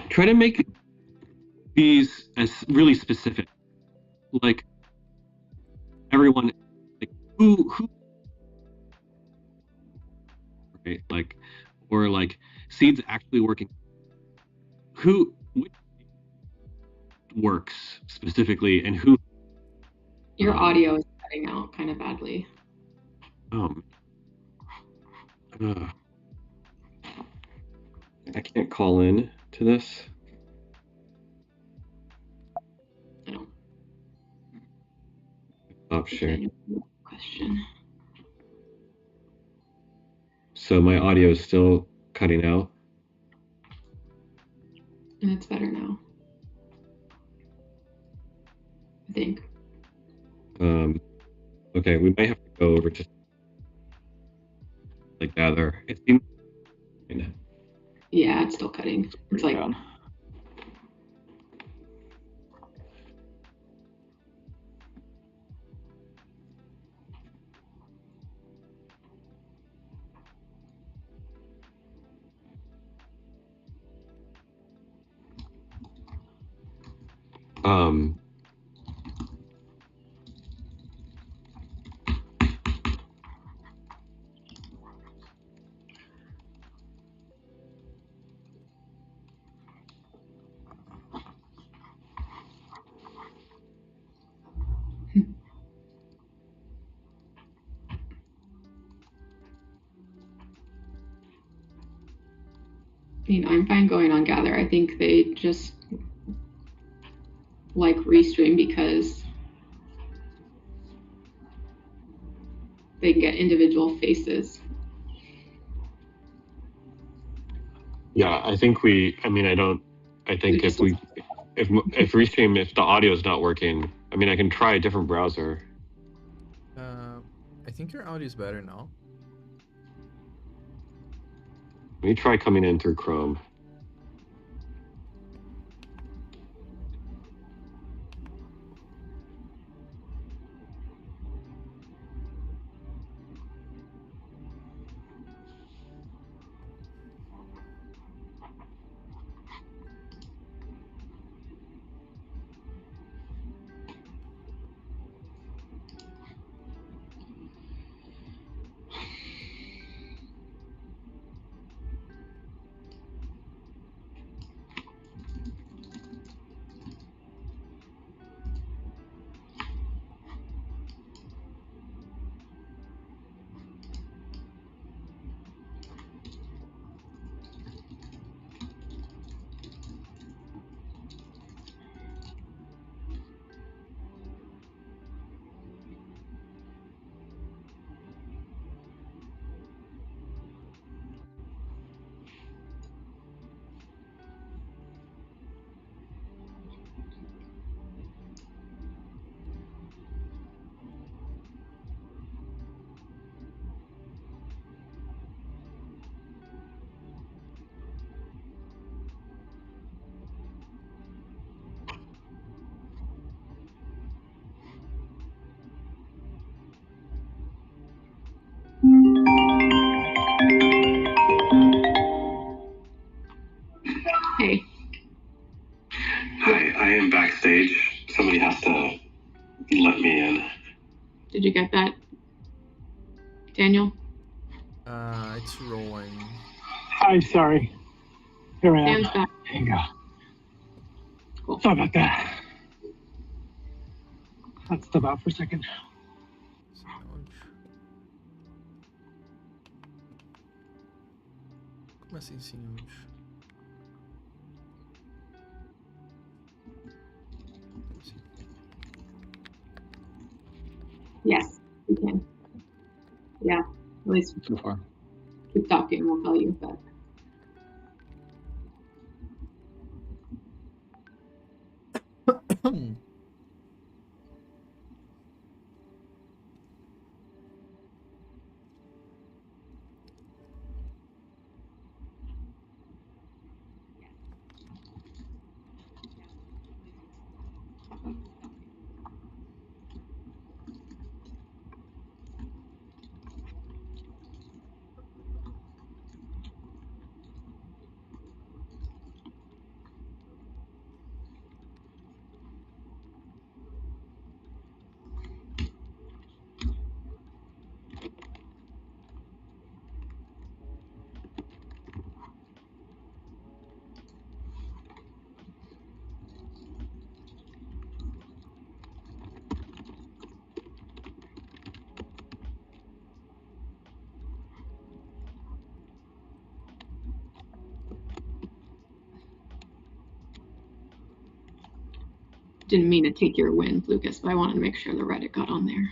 Try to make these as really specific, like everyone, like who, right? Like, or like seeds actually working. Which works specifically, and who? Your audio is cutting out kind of badly. I can't call in to this. No. Stop sharing. Question. So my audio is still cutting out. And it's better now, I think. Okay, we may have to go over to like gather. It seems. Yeah, it's still cutting. It's like down. I'm fine going on Gather. I think they just like Restream because they can get individual faces. Yeah, I think if Restream, if the audio is not working, I can try a different browser. I think your audio is better now. Let me try coming in through Chrome. Hey. Hi, I am backstage. Somebody has to let me in. Did you get that, Daniel? It's rolling. Hi, sorry. Here I am. Dan's back. There you go. Cool. Sorry about that. Let's step out for a second. Como assim, senhores? Yes, we can. Yeah, at least So far. keep talking. We'll tell you that. didn't mean to take your win, Lucas, but I wanted to make sure the Reddit got on there.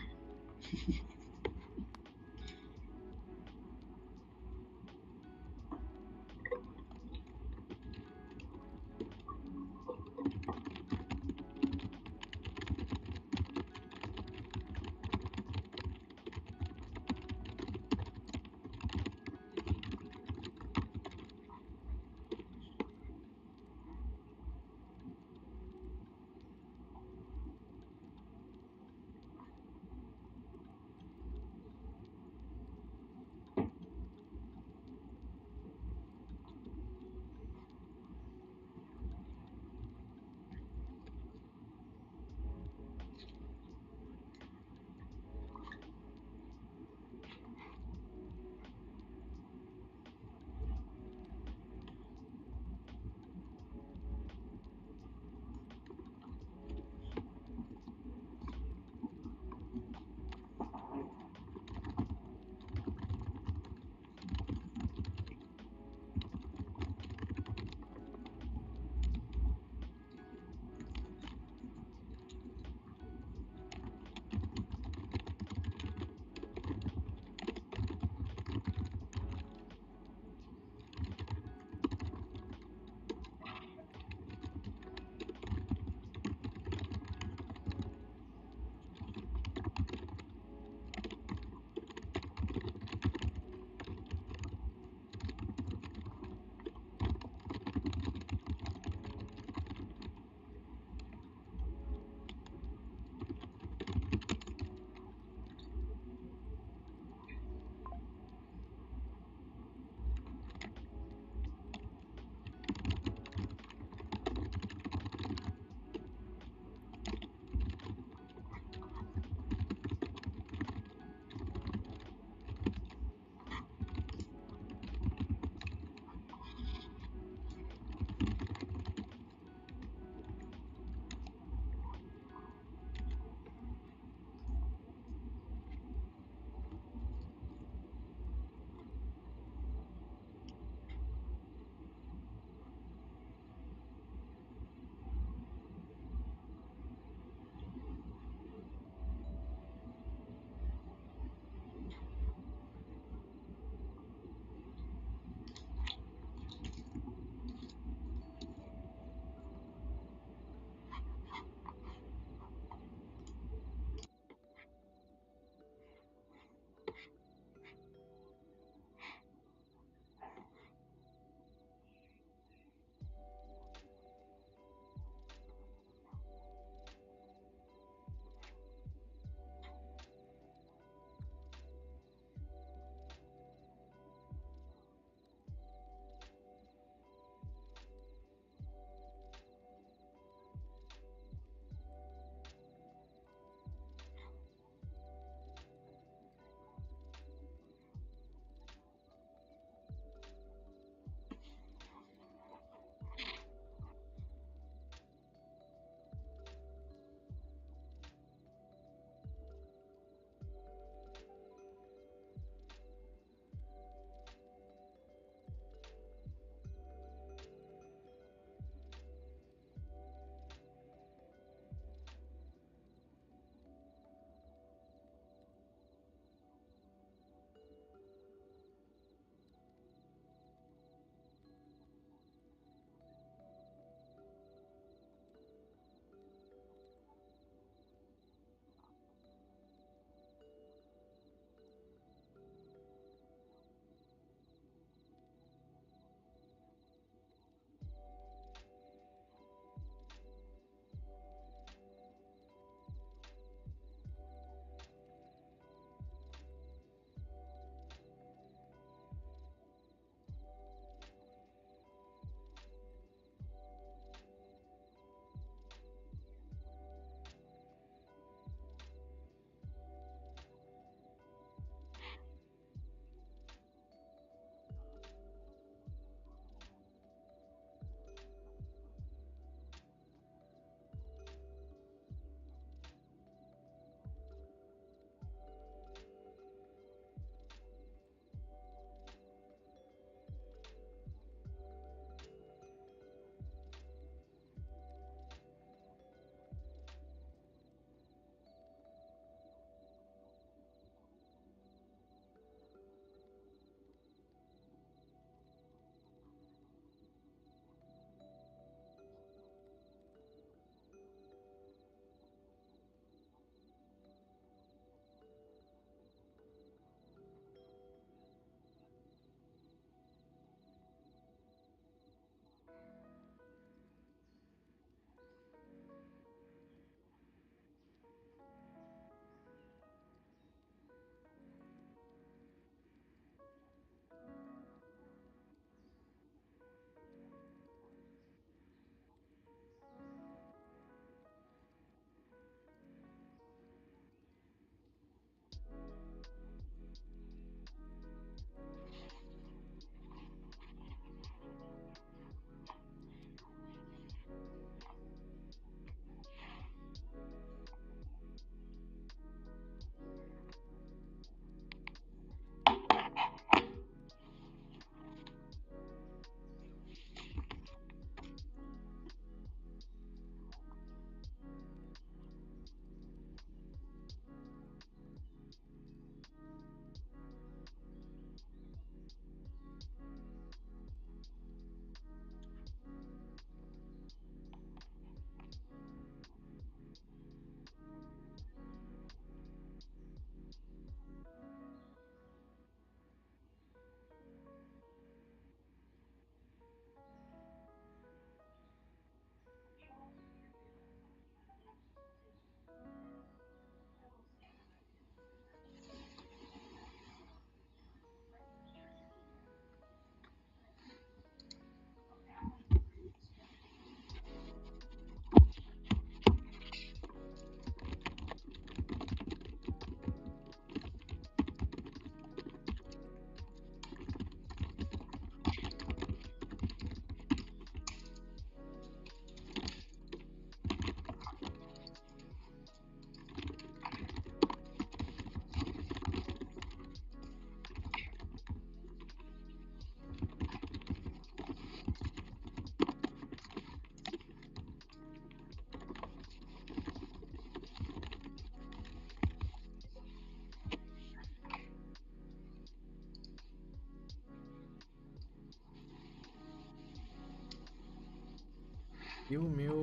E o meu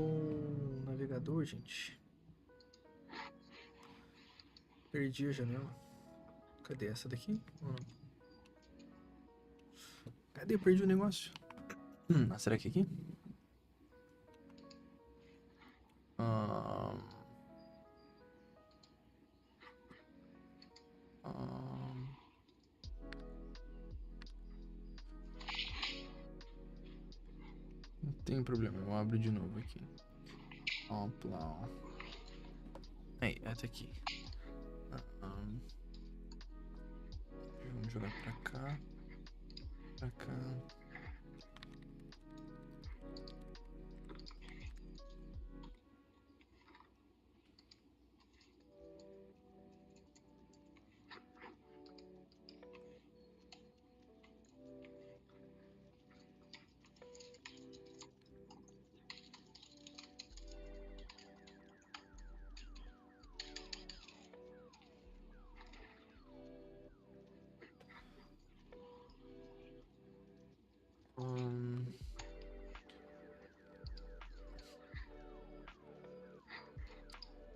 navegador, gente? Perdi a janela. Cadê essa daqui? Ou não? Cadê? Eu perdi o negócio. Será que é aqui? Ahn. Não tem problema, eu abro de novo aqui. Opla. Aí, até aqui. Vamos jogar pra cá. Pra cá.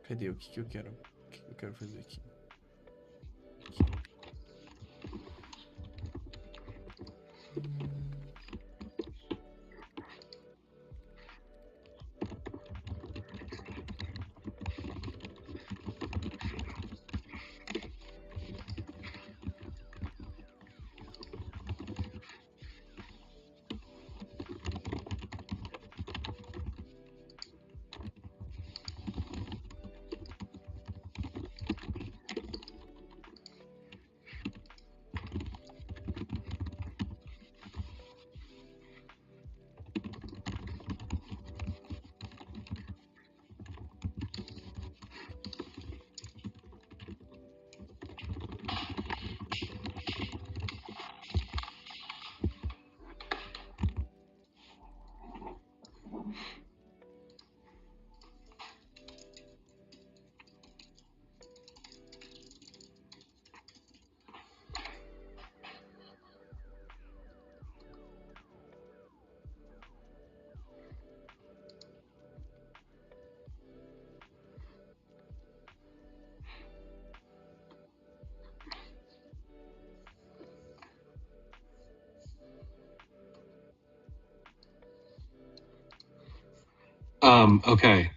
Cadê? O que eu quero? O que eu quero fazer aqui? Okay.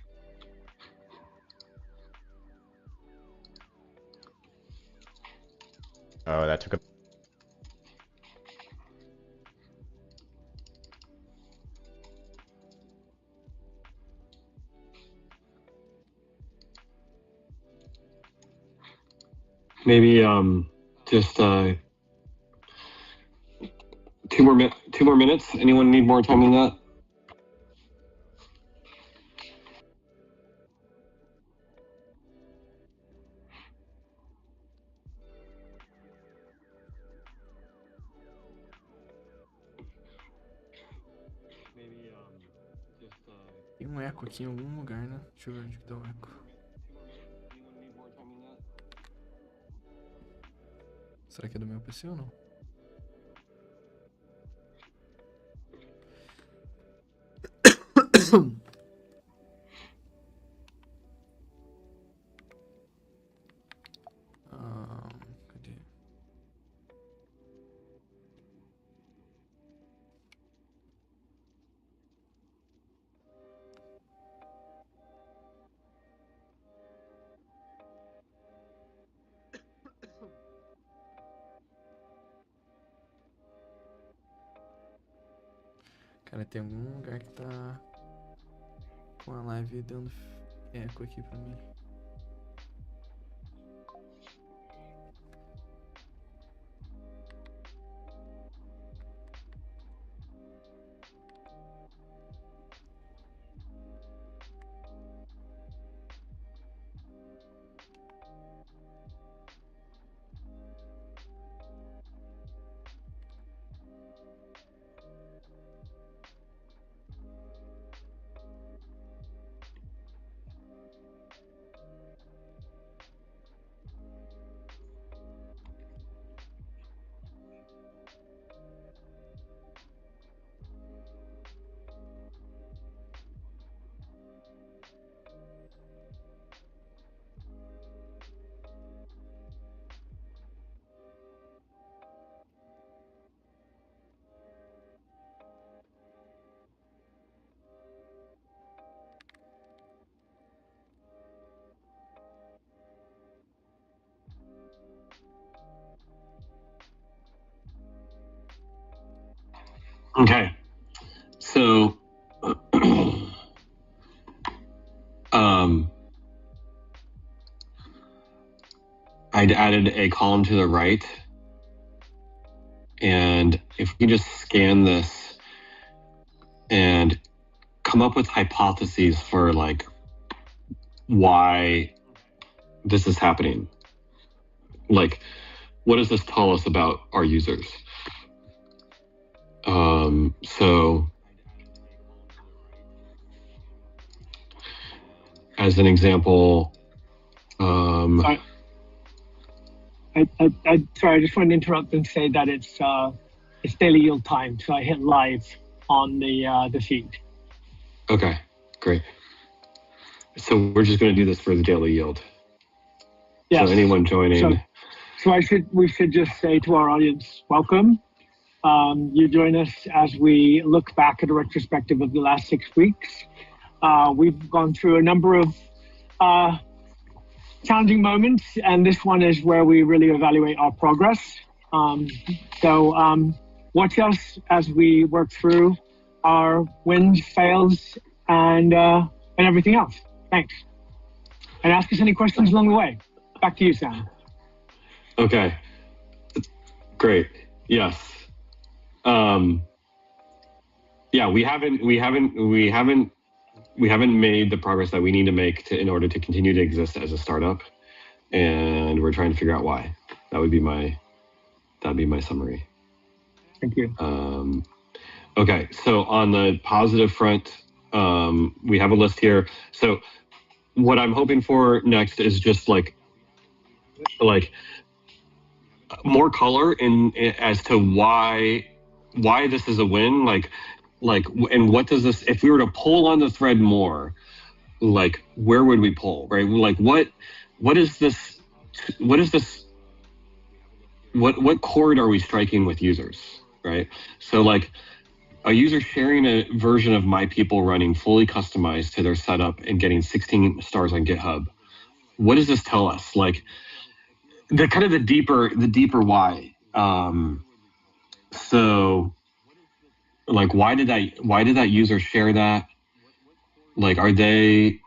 Oh, that took a... Maybe just 2 more minutes. Anyone need more time than that? Maybe just Tem um eco aqui em algum lugar, né? Deixa eu ver onde que tá o eco. Anyone need more time than that? Será que é do meu PC ou não? Cadê? Cara, tem algum lugar que tá com a live dando eco aqui pra mim. Okay. So, I'd added a column to the right, and if we can just scan this and come up with hypotheses for like why this is happening. Like, what does this tell us about our users? So as an example, Sorry, I just wanted to interrupt and say that it's daily yield time, so I hit live on the feed. okay, great. So we're just going to do this for the daily yield. Yes. So anyone joining. So we should just say to our audience, welcome. You join us as we look back at a retrospective of the last 6 weeks. We've gone through a number of challenging moments, and this one is where we really evaluate our progress. So watch us as we work through our wins, fails, and everything else. Thanks. And ask us any questions along the way. Back to you, Sam. Okay, great. Yes. Yeah, we haven't made the progress that we need to make in order to continue to exist as a startup, and we're trying to figure out why. That'd be my summary. Thank you. Okay, so on the positive front, we have a list here. So what I'm hoping for next is just like more color as to why this is a win. And what does this, if we were to pull on the thread more, like where would we pull, right? Like what chord are we striking with users, right? So like a user sharing a version of My People running fully customized to their setup and getting 16 stars on GitHub. What does this tell us? Like the deeper why. So like why did that user share that? Like are they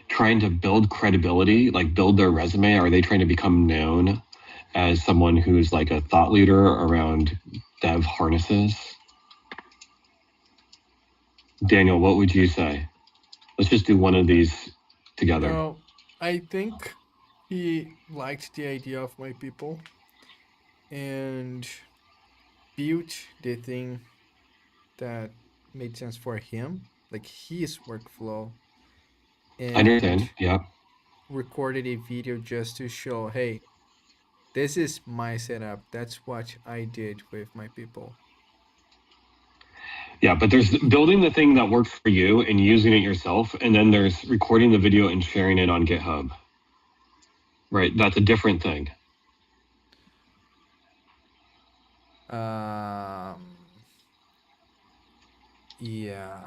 trying to build credibility, like build their resume? Are they trying to become known as someone who's like a thought leader around dev harnesses? Daniel, what would you say? Let's just do one of these together. No, I think he liked the idea of My People and built the thing that made sense for him, like his workflow, I understand. Yeah. recorded a video just to show, hey, this is my setup. That's what I did with My People. Yeah, but there's building the thing that works for you and using it yourself, and then there's recording the video and sharing it on GitHub. Right, that's a different thing. Yeah.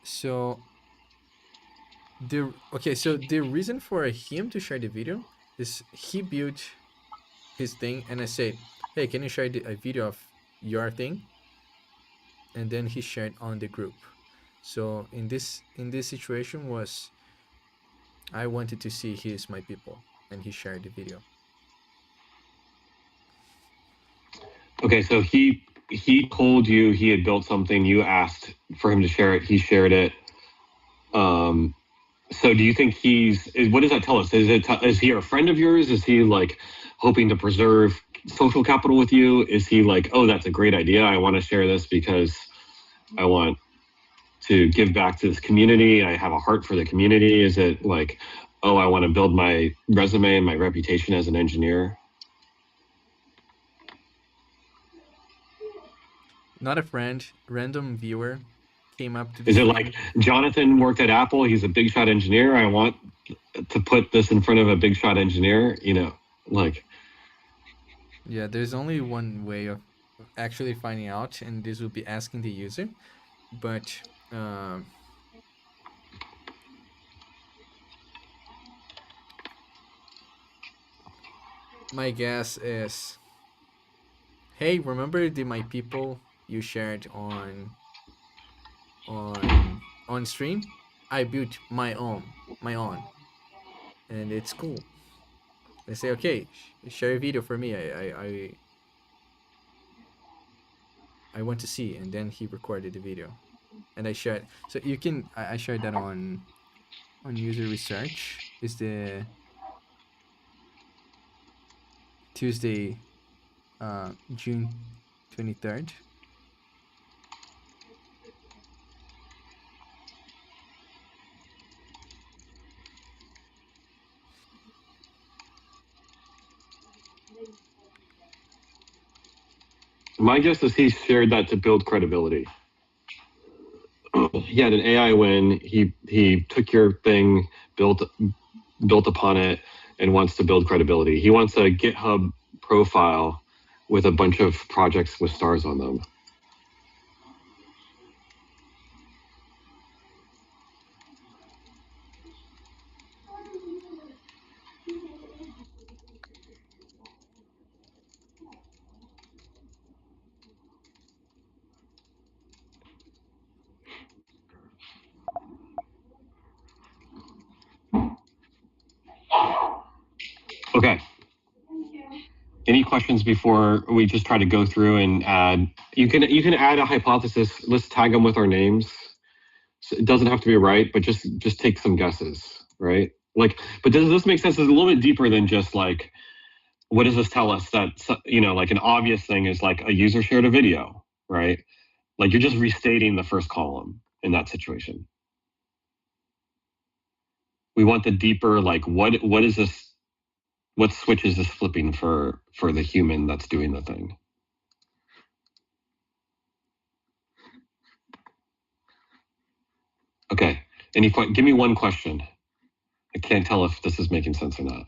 So the reason for him to share the video is he built his thing, and I said, hey, can you share a video of your thing? And then he shared on the group. So in this situation was, I wanted to see his My People, and he shared the video. Okay, so he told you he had built something. You asked for him to share it. He shared it. So do you think what does that tell us? Is he a friend of yours? Is he like hoping to preserve social capital with you? Is he like, oh, that's a great idea, I want to share this because I want to give back to this community, I have a heart for the community? Is it like, oh, I want to build my resume and my reputation as an engineer? Not a friend, random viewer came up to the Is it feed. like Jonathan worked at Apple, he's a big shot engineer, I want to put this in front of a big shot engineer, like. Yeah, there's only one way of actually finding out, and this will be asking the user. But my guess is hey, remember my people you shared on stream? I built my own, and it's cool. They say, okay, share a video for me. I want to see, and then he recorded the video, and I shared. So you can I shared that on user research. Is the Tuesday, June 23rd. My guess is he shared that to build credibility. He had an AI win. He took your thing, built upon it, and wants to build credibility. He wants a GitHub profile with a bunch of projects with stars on them. Okay. Any questions before we just try to go through and add? You can add a hypothesis. Let's tag them with our names. So it doesn't have to be right, but just take some guesses, right? Like, but does this make sense? It's a little bit deeper than just like, what does this tell us? That, you know, like an obvious thing is like a user shared a video, right? Like you're just restating the first column in that situation. We want the deeper, like what is this? What switch is this flipping for the human that's doing the thing? Okay. Give me one question. I can't tell if this is making sense or not.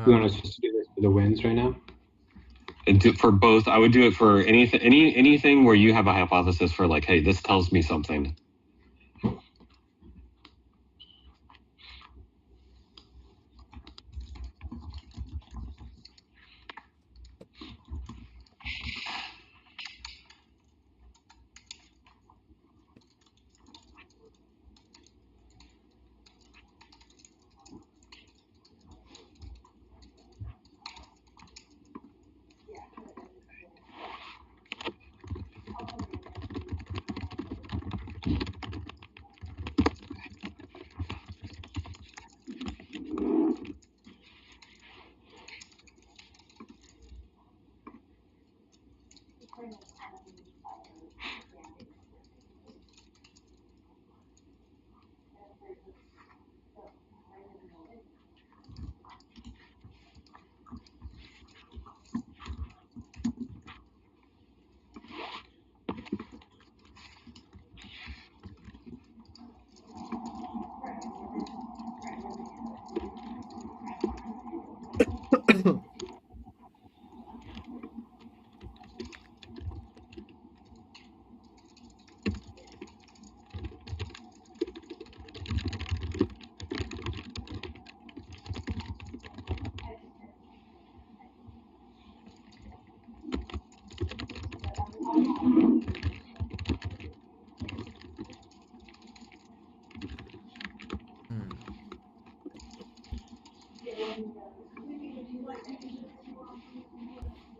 You want us just to do this for the wins right now? And for both, I would do it for anything where you have a hypothesis for like, hey, this tells me something.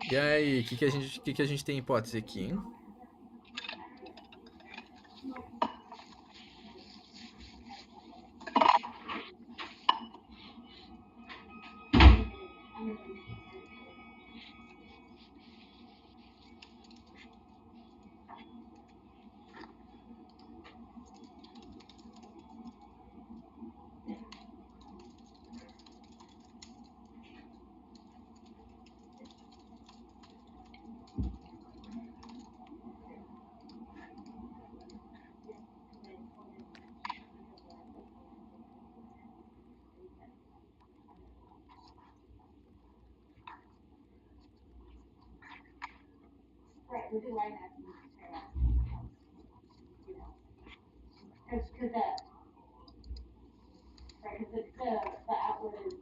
E aí, o que a gente tem hipótese aqui, hein? Because the outward is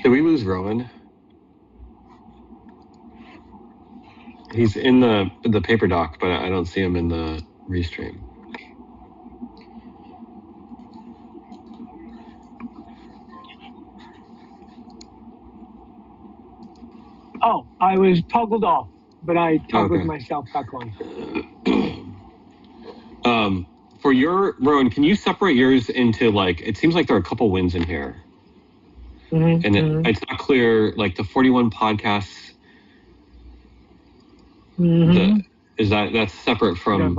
Did we lose Rowan? He's in the paper doc, but I don't see him in the restream. Oh, I was toggled off, but I toggled Okay. myself back on. For your, Rowan, can you separate yours into, like, it seems like there are a couple wins in here. Mm-hmm, And it's not clear, like the 41 podcasts, that's separate from...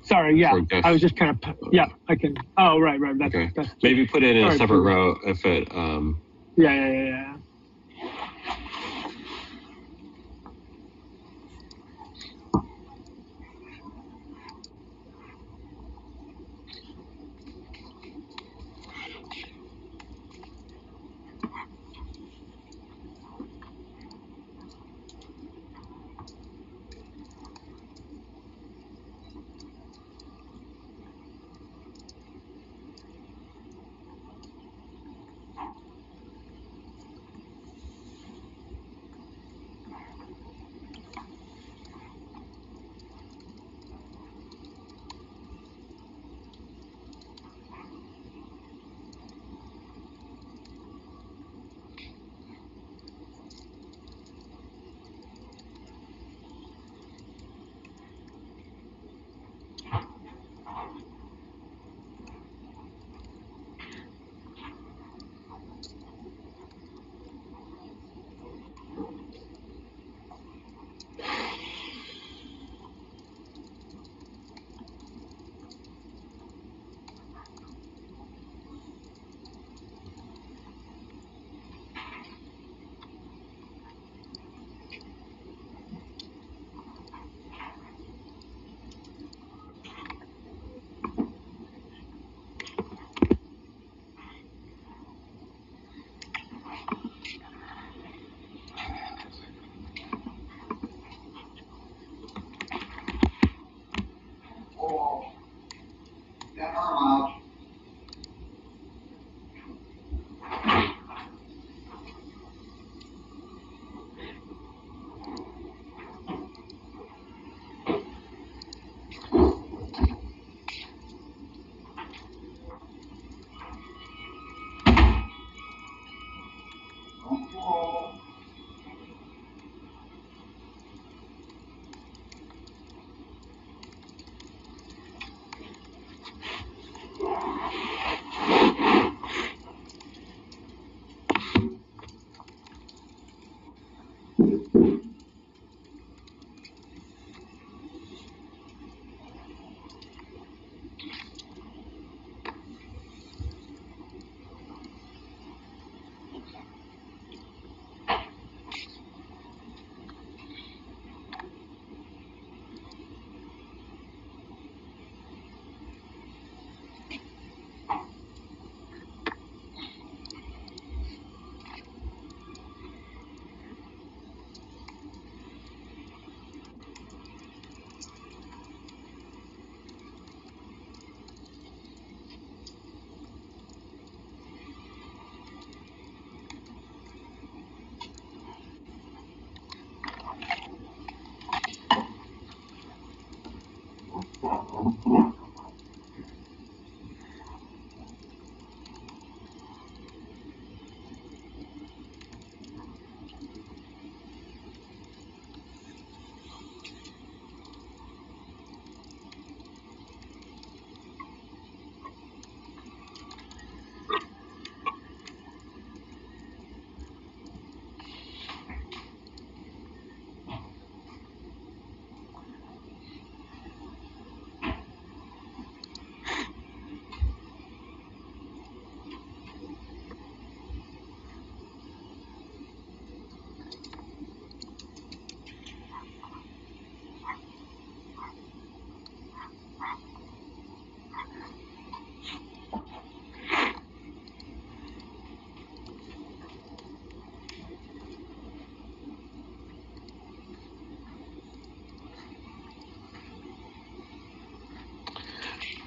Sorry, yeah. for guests. I was just kind of, yeah, I can, oh, right. Okay. Maybe put it in a separate row if it... Yeah.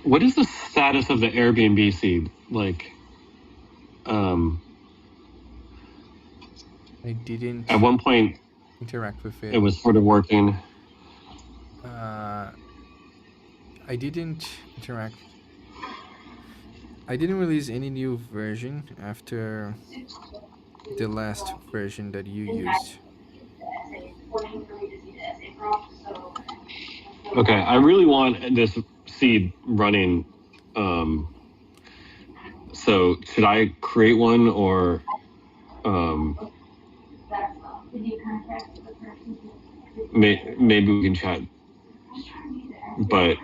What is the status of the Airbnb seed? Like, I didn't At one point, interact with it was sort of working. I didn't interact. I didn't release any new version after the last version that you used. Okay, I really want this seed running. So should I create one, or maybe we can chat? But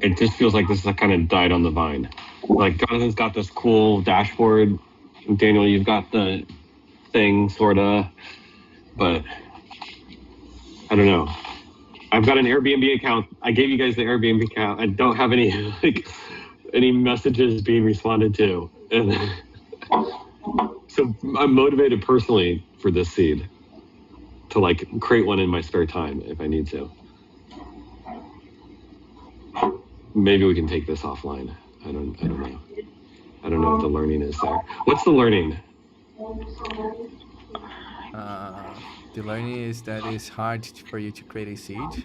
it just feels like this is kind of died on the vine. Like Jonathan's got this cool dashboard. Daniel, you've got the thing, sorta. But I don't know. I've got an Airbnb account. I gave you guys the Airbnb account. I don't have any any messages being responded to, and so I'm motivated personally for this seed to like create one in my spare time if I need to. Maybe we can take this offline. I don't know. I don't know what the learning is there. What's the learning? The learning is that it's hard for you to create a seed.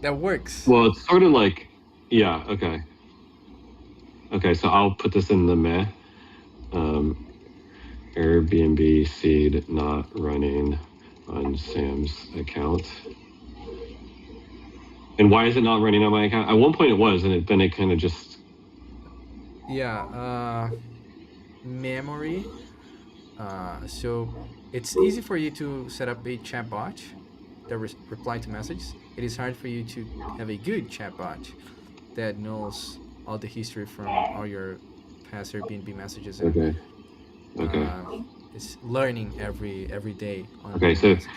That works. Well, it's sort of like, yeah, okay. Okay, so I'll put this in the meh. Airbnb seed not running on Sam's account. And why is it not running on my account? At one point it was, and then it kind of just... Yeah, memory. So it's easy for you to set up a chatbot that reply to messages. It is hard for you to have a good chatbot that knows all the history from all your past Airbnb messages. Okay. It's learning every day on okay, so messages.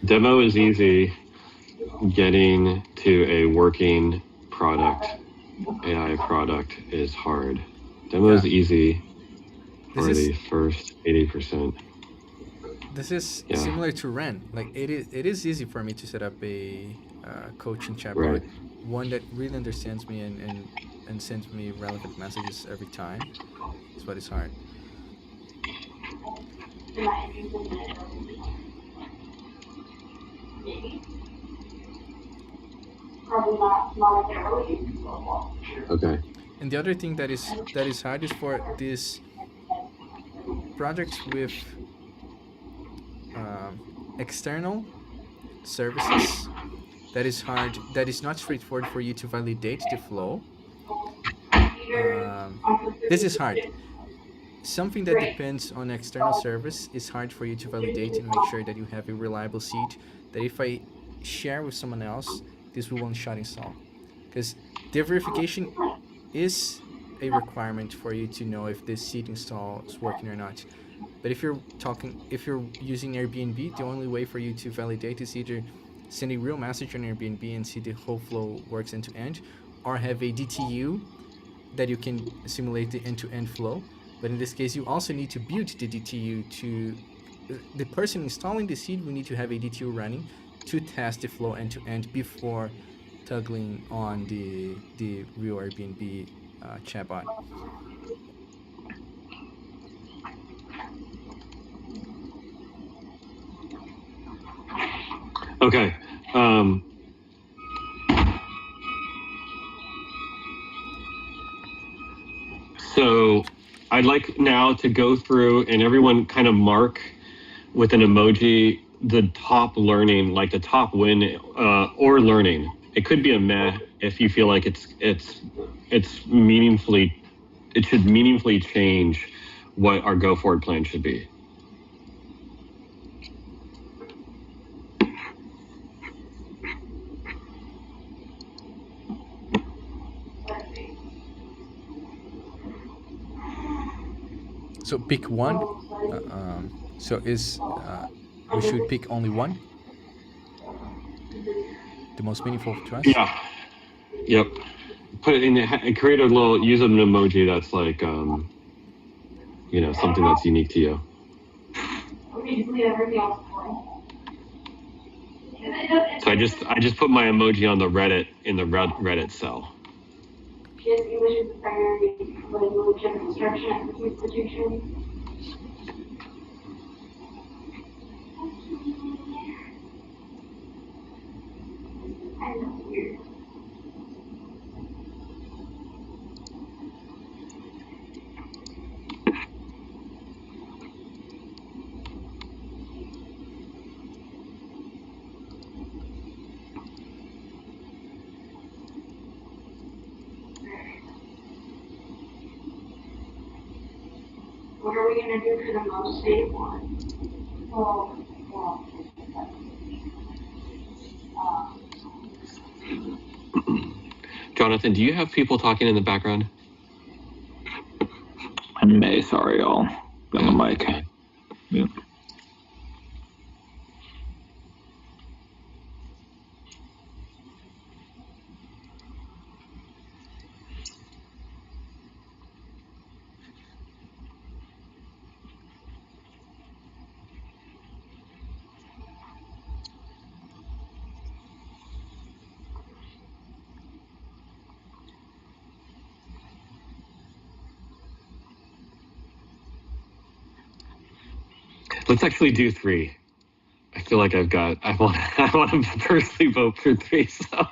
Demo is easy. Getting to a working product, AI product, is hard. Demo is easy for the first 80%. This is similar to Ren. Like it is easy for me to set up a coaching chatbot, one that really understands me and sends me relevant messages every time. That's what is hard. Okay. And the other thing that is hard is for these projects with external services. That is hard. That is not straightforward for you to validate the flow. This is hard. Something that depends on external service is hard for you to validate and make sure that you have a reliable seed. That if I share with someone else, this will one-shot install. Because the verification is a requirement for you to know if this seed install is working or not. But if you're using Airbnb, the only way for you to validate is either send a real message on Airbnb and see the whole flow works end to end, or have a DTU that you can simulate the end-to-end flow. But in this case, you also need to build the DTU to the person installing the seed. We need to have a DTU running to test the flow end to end before toggling on the real Airbnb chatbot. Okay. So I'd like now to go through and everyone kind of mark with an emoji the top learning, like the top win or learning. It could be a meh if you feel like it's meaningfully, it should meaningfully change what our go forward plan should be. So pick one. We should pick only one. The most meaningful to us. Yeah. Yep. Put it in. Create a little. Use an emoji that's like, something that's unique to you. So I just put my emoji on the Reddit in the Reddit cell. His English is the primary language of instruction at this institution. Kind of weird. What are we going to do for the most safe one? Jonathan, do you have people talking in the background? I may, sorry, y'all. Be on the mic. Yeah. Let's actually do 3. I feel like I want to personally vote for 3. So.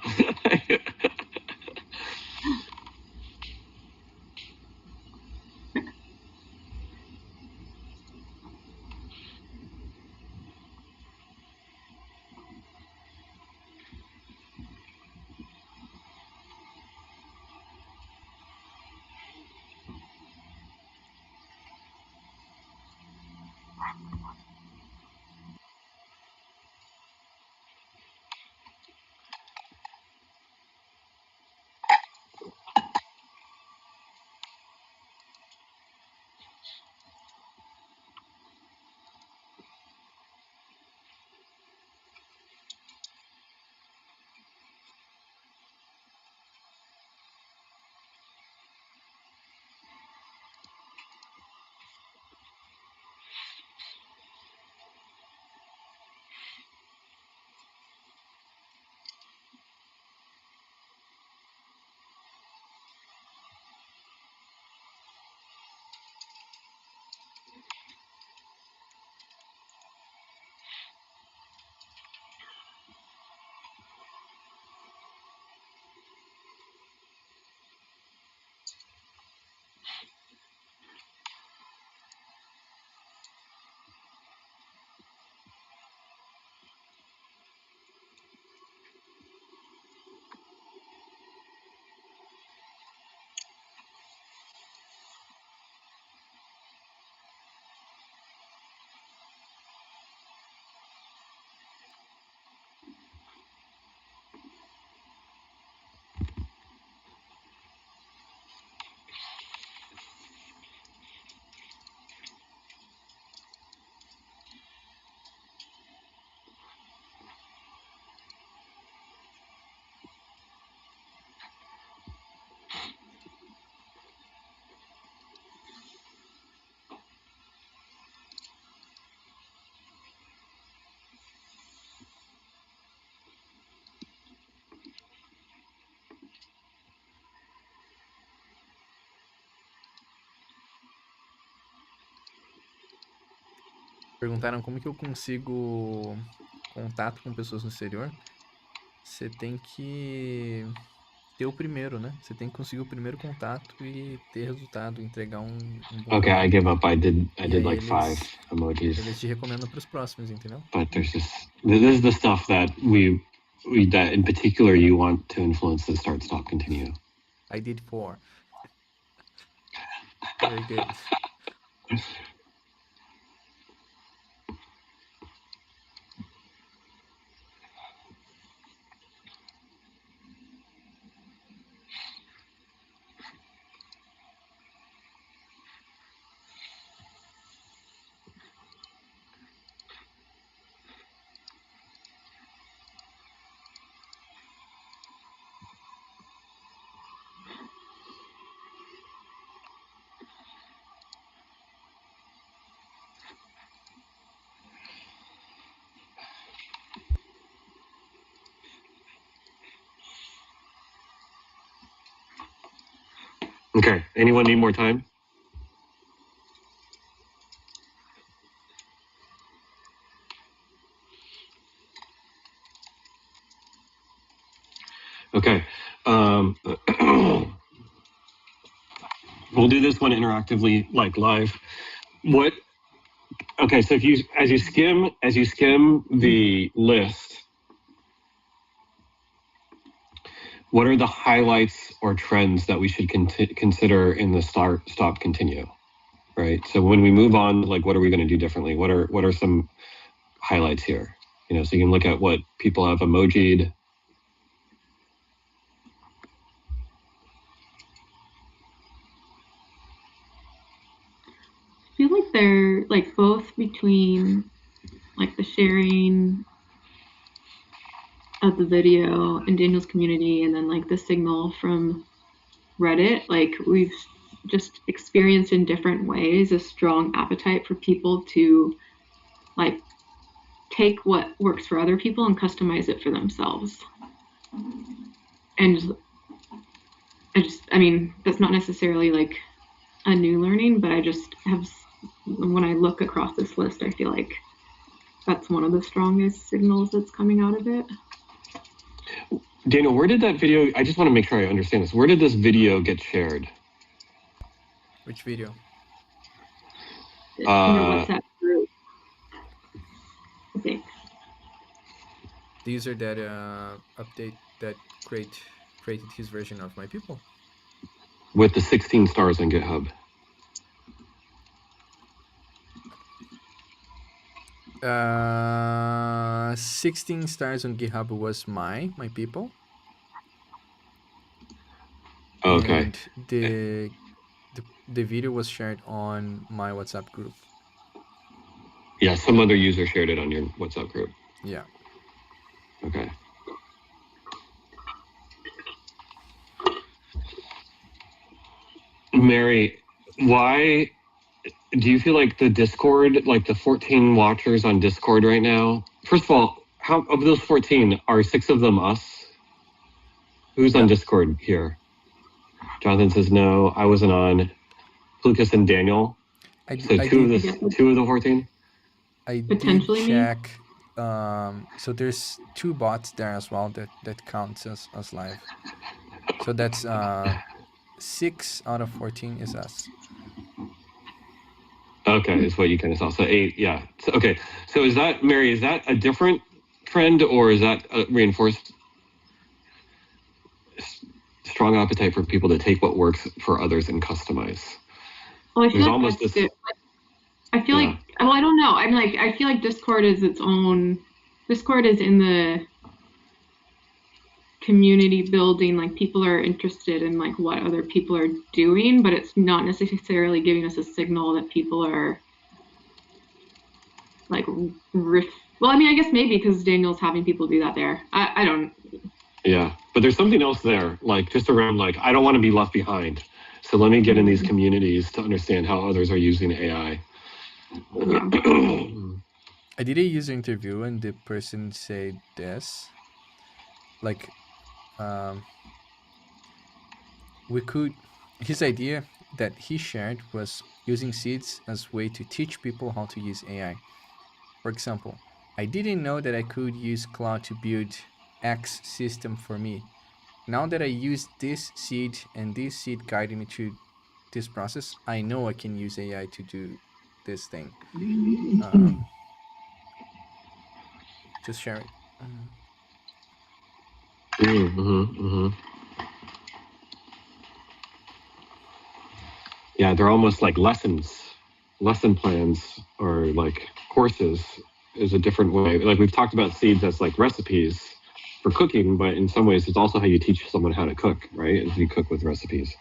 Perguntaram como que eu consigo contato com pessoas no exterior. Você tem que ter o primeiro, né? Você tem que conseguir o primeiro contato e ter resultado, entregar um bom Okay, I trabalho. give up. I did E like aí 5 emojis. eles te recomendam para os próximos, entendeu? But there's just this is the stuff that we that in particular you want to influence the start, stop, continue. I did 4. Very good. Okay. Anyone need more time? Okay. We'll do this one interactively, like live. What? Okay. So as you skim the list, what are the highlights or trends that we should consider in the start, stop, continue? Right. So when we move on, like, what are we going to do differently? What are some highlights here? So you can look at what people have emojied. I feel like they're like both between like the sharing of the video in Daniel's community and then like the signal from Reddit. Like we've just experienced in different ways a strong appetite for people to like take what works for other people and customize it for themselves. And I mean, that's not necessarily like a new learning, but I just have, when I look across this list, I feel like that's one of the strongest signals that's coming out of it. Daniel, where did that video, I just want to make sure I understand this. Where did this video get shared? Which video? In the WhatsApp group, I think. The user that update that created his version of my people. With the 16 stars on GitHub. 16 stars on GitHub was my people. Okay. And the video was shared on my WhatsApp group. Yeah, some other user shared it on your WhatsApp group. Yeah. Okay. Mary, why do you feel like the Discord, like the 14 watchers on Discord right now? First of all, how of those 14 are 6 of them us? Who's on Discord here? Jonathan says no. I wasn't on. Lucas and Daniel. So two of the 14. I did check. So there's 2 bots there as well that counts as live. So that's 6 out of 14 is us. Okay, is what you kind of saw. So 8, yeah. So, okay, so is that, Mary, is that a different trend or is that reinforced strong appetite for people to take what works for others and customize? Well, I feel like that's good. I feel like, well, I don't know. I'm like, I feel like Discord is its own, Discord is in the community building, like people are interested in like what other people are doing, but it's not necessarily giving us a signal that people are like well, I mean, I guess maybe because Daniel's having people do that there. I don't. Yeah, but there's something else there, like just around like, I don't want to be left behind. So let me get in these communities to understand how others are using AI. Yeah. I did a user interview and the person said this, like, his idea that he shared was using seeds as a way to teach people how to use AI. For example, I didn't know that I could use Cloud to build X system for me. Now that I use this seed and this seed guiding me through this process, I know I can use AI to do this thing. Just share it. Yeah, they're almost like lesson plans or like courses is a different way. Like we've talked about seeds as like recipes for cooking, but in some ways it's also how you teach someone how to cook, right? As you cook with recipes.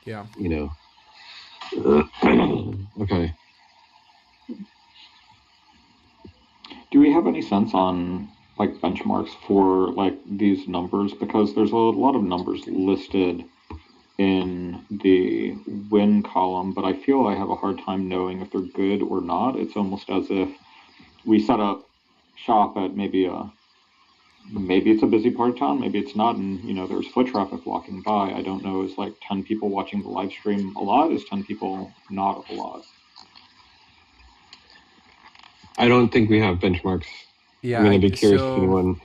Yeah. You know. Okay. Do we have any sense on like benchmarks for like these numbers? Because there's a lot of numbers listed in the win column, but I feel I have a hard time knowing if they're good or not. It's almost as if we set up shop at maybe a maybe it's a busy part of town, maybe it's not, and there's foot traffic walking by. I don't know. Is like 10 people watching the live stream a lot? Is 10 people not a lot? I don't think we have benchmarks. Yeah, I'm going to be curious if so anyone.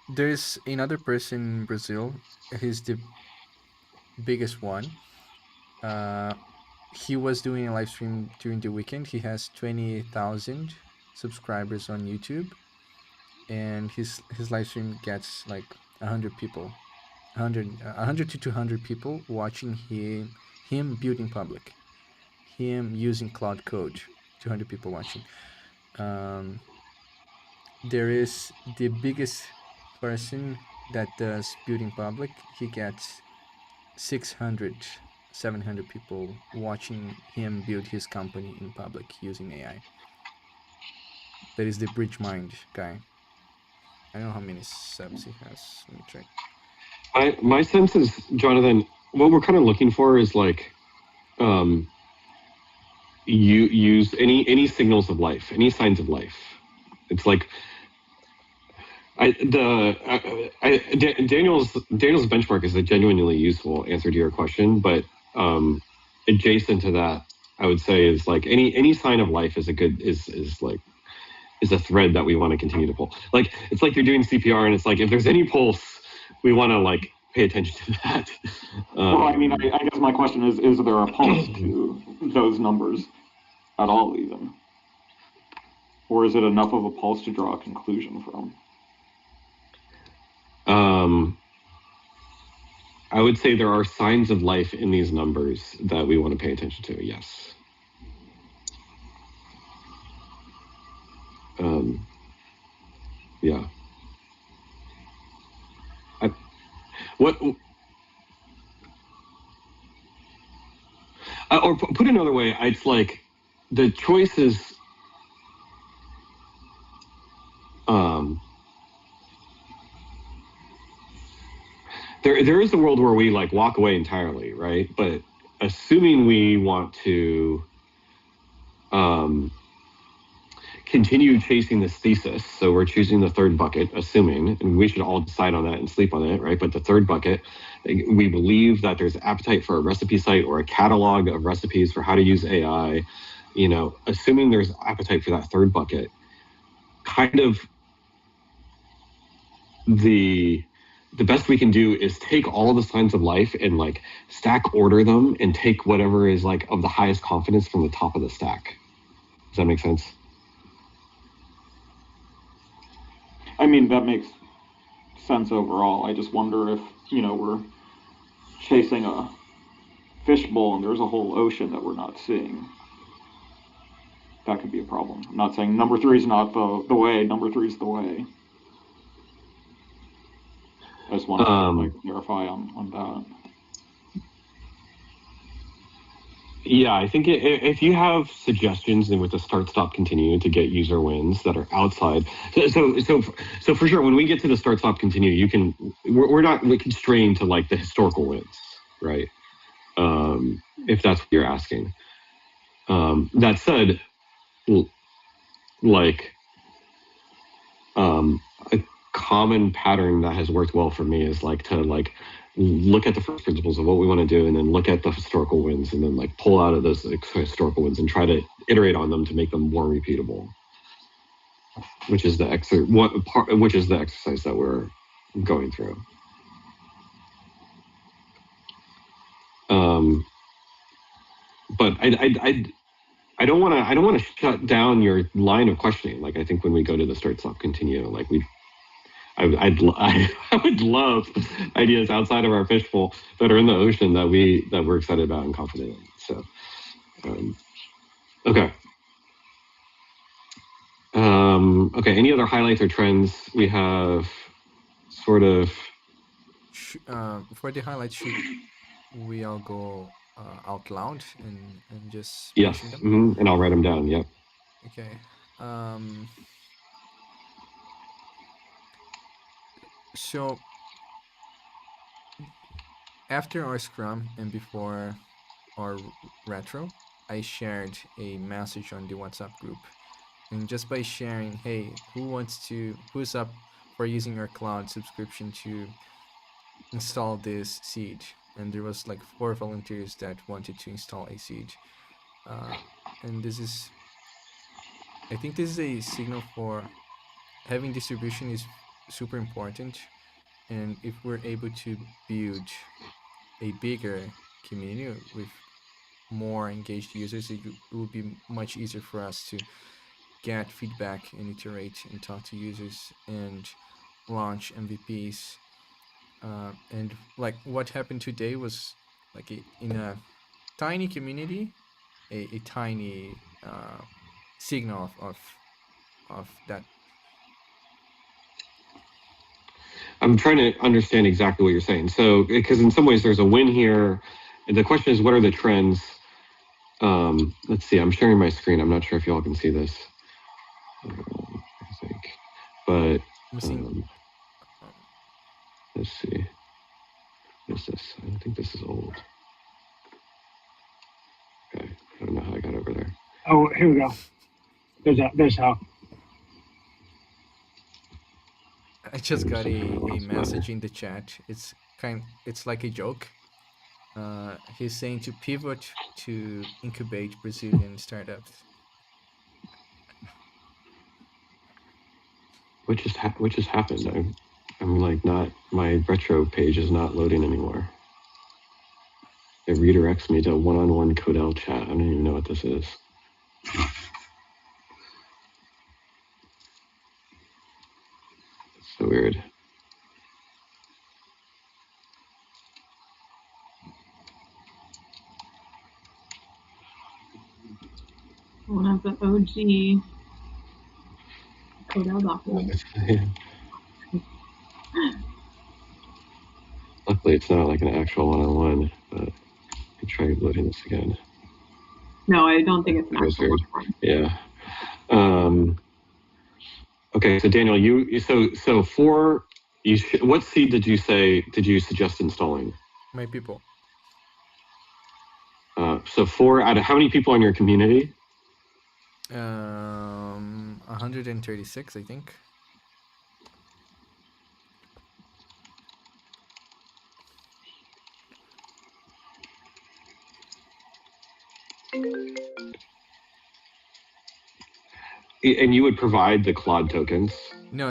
there's another person in Brazil. He's the biggest one. He was doing a live stream during the weekend. He has 20,000 subscribers on YouTube, and his live stream gets like 100 people, 100 to 200 people watching him build in public, him using Cloud Code. 200 people watching. There is the biggest person that does build in public. He gets 600, 700 people watching him build his company in public using AI. That is the Bridge Mind guy. I don't know how many subs he has. Let me check. My sense is, Jonathan, what we're kind of looking for is like, you use any signals of life, any signs of life. It's like, Daniel's benchmark is a genuinely useful answer to your question, but adjacent to that, I would say is like any sign of life is a good is a thread that we want to continue to pull. Like it's like you're doing CPR, and it's like if there's any pulse, we want to like pay attention to that. Well, I mean, I guess my question is there a pulse to those numbers at all, even? Or is it enough of a pulse to draw a conclusion from? I would say there are signs of life in these numbers that we want to pay attention to, yes. Yeah. Or put another way, it's like the choices. There is a world where we like walk away entirely, right? But assuming we want to continue chasing this thesis, so we're choosing the third bucket, assuming, and we should all decide on that and sleep on it, right? But the third bucket, we believe that there's appetite for a recipe site or a catalog of recipes for how to use AI. Assuming there's appetite for that third bucket, kind of the best we can do is take all of the signs of life and like stack order them and take whatever is like of the highest confidence from the top of the stack. Does that make sense? I mean, that makes sense overall. I just wonder if, we're chasing a fishbowl and there's a whole ocean that we're not seeing. That could be a problem. I'm not saying number 3 is not the way. Number 3 is the way. I just want to clarify on that. Yeah, I think if you have suggestions and with the start, stop, continue to get user wins that are outside. So for sure, when we get to the start, stop, continue, we're not constrained to like the historical wins, right? If that's what you're asking. That said, like a common pattern that has worked well for me is like to like look at the first principles of what we want to do and then look at the historical wins and then like pull out of those historical wins and try to iterate on them to make them more repeatable, which is the exercise that we're going through. But I don't want to shut down your line of questioning. Like I think when we go to the start, stop, continue, like I would love ideas outside of our fishbowl that are in the ocean that we're excited about and confident in. So, okay. Okay. Any other highlights or trends we have? Sort of. For the highlights, should we all go out loud and just yes, them? And I'll write them down. Yep. Okay. So after our scrum and before our retro, I shared a message on the WhatsApp group, and just by sharing, hey, who's up for using our cloud subscription to install this seed, and there was like 4 volunteers that wanted to install a seed, and I think this is a signal for having distribution is super important, and if we're able to build a bigger community with more engaged users, it will be much easier for us to get feedback and iterate and talk to users and launch MVPs. And like what happened today was like in a tiny community, a tiny signal of that. I'm trying to understand exactly what you're saying. So, because in some ways there's a win here. And the question is, what are the trends? Let's see, I'm sharing my screen. I'm not sure if y'all can see this. I think, but let's see. What is this? I don't think this is old. Okay, I don't know how I got over there. Oh, here we go. There's how. I just got a message in the chat. It's like a joke. He's saying to pivot to incubate Brazilian startups. What just happened? I'm like not, my retro page is not loading anymore. It redirects me to one-on-one Codel chat. I don't even know what this is. It's so weird. One of the OG Codel documents. Luckily, it's not like an actual one-on-one, but I try loading this again. No, I don't think it's an actual one. Yeah. Okay, so Daniel, what seed did you suggest installing? My people. So 4 out of how many people in your community? 136, I think. And you would provide the Claude tokens? No.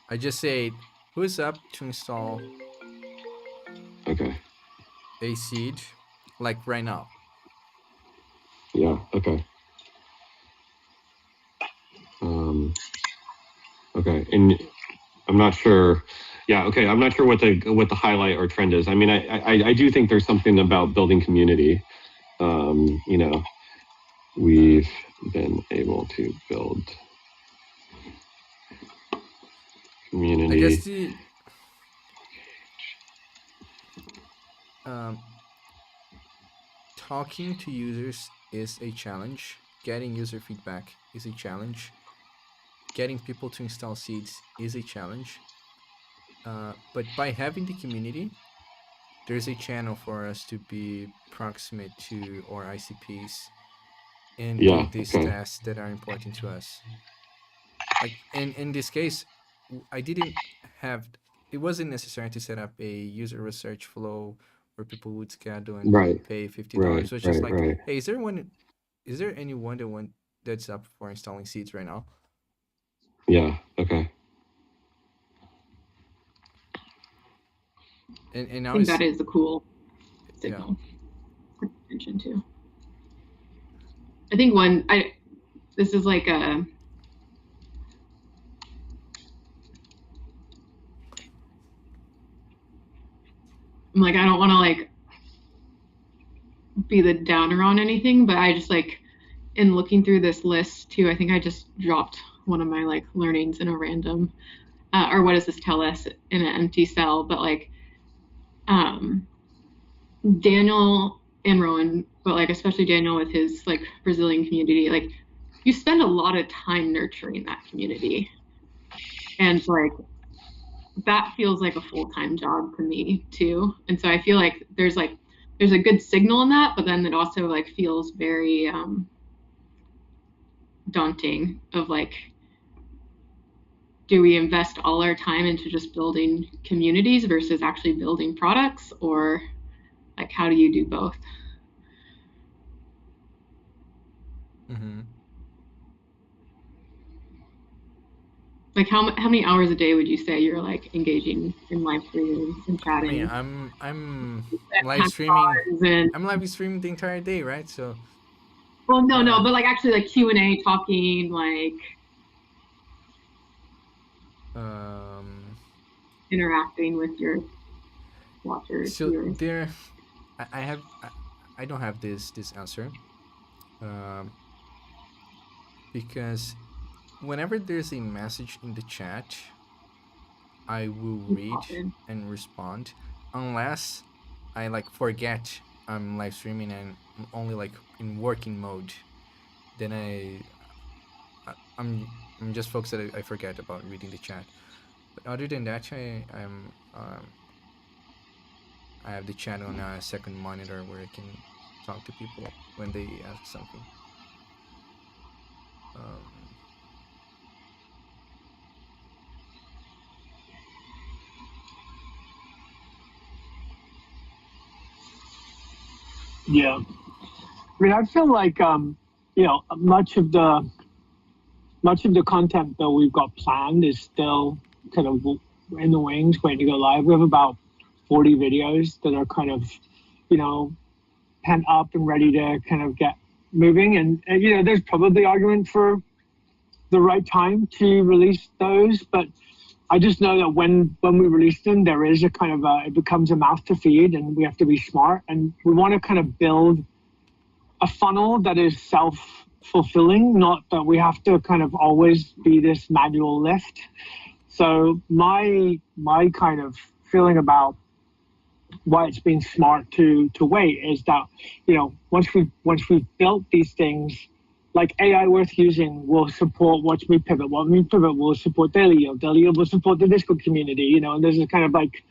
I just say, who's up to install a seed, like right now? Yeah, okay. Okay, and I'm not sure. Yeah, okay. I'm not sure what the highlight or trend is. I mean, I do think there's something about building community. We've been able to build community. I guess talking to users is a challenge. Getting user feedback is a challenge. Getting people to install seeds is a challenge. But by having the community, there's a channel for us to be proximate to our ICPs and do these tasks that are important to us. Like in this case, it wasn't necessary to set up a user research flow where people would schedule and pay $50. So it's just like, hey, is there anyone that's up for installing seeds right now? Yeah, okay. And now I think that is a cool signal to attention to. I think this is like a I'm like, I don't want to like be the downer on anything, but I just like in looking through this list too, I think I just dropped one of my like learnings in a random or what does this tell us in an empty cell, but like Daniel and Rowan, but like especially Daniel with his like Brazilian community, like you spend a lot of time nurturing that community, and like that feels like a full-time job to me too. And so I feel like there's a good signal in that, but then it also like feels very daunting of like do we invest all our time into just building communities versus actually building products, or like how do you do both? Mm-hmm. Like how many hours a day would you say you're like engaging in live streams and I chatting? mean, I'm and live streaming. hackathons and- I'm live streaming the entire day, right? So well, no, Uh, but like actually like Q&A, talking, like interacting with your watchers, so viewers. there, I don't have this answer, because whenever there's a message in the chat, I will read Often. and respond, unless I like forget I'm live streaming and I'm only like in working mode. Then I'm just focused that I forget about reading the chat. But other than that, I have the chat on a second monitor where I can talk to people when they ask something. Yeah. I mean, I feel like much of the content that we've got planned is still kind of in the wings, waiting to go live. We have about 40 videos that are kind of, pent up and ready to kind of get moving. And there's probably argument for the right time to release those, but I just know that when we release them, there is a kind of it becomes a mouth to feed, and we have to be smart, and we want to kind of build a funnel that is self-fulfilling, not that we have to kind of always be this manual lift. So my kind of feeling about why it's been smart to wait is that once we've built these things, like AI worth using will support Watch Me Pivot. Watch Me Pivot will support Delio. Delio will support the Discord community. And there's a kind of like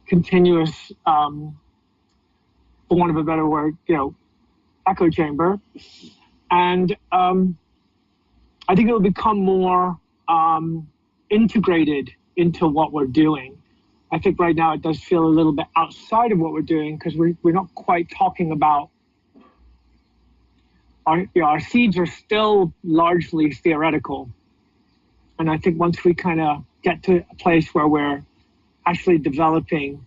continuous, for want of a better word, echo chamber. And I think it will become more integrated into what we're doing. I think right now it does feel a little bit outside of what we're doing because we're not quite talking about our seeds are still largely theoretical. And I think once we kind of get to a place where we're actually developing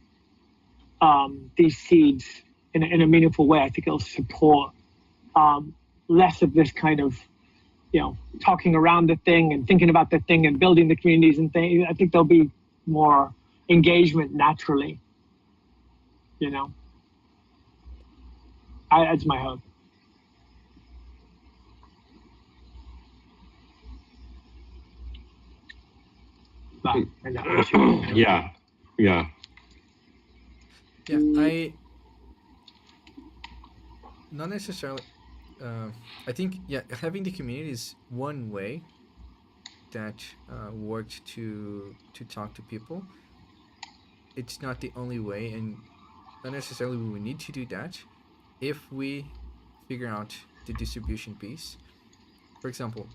these seeds in a meaningful way, I think it'll support less of this kind of, talking around the thing and thinking about the thing and building the communities and things. I think there'll be more engagement naturally, that's my hope. Yeah. I not necessarily. I think having the community is one way that worked to talk to people. It's not the only way, and not necessarily we need to do that if we figure out the distribution piece. For example,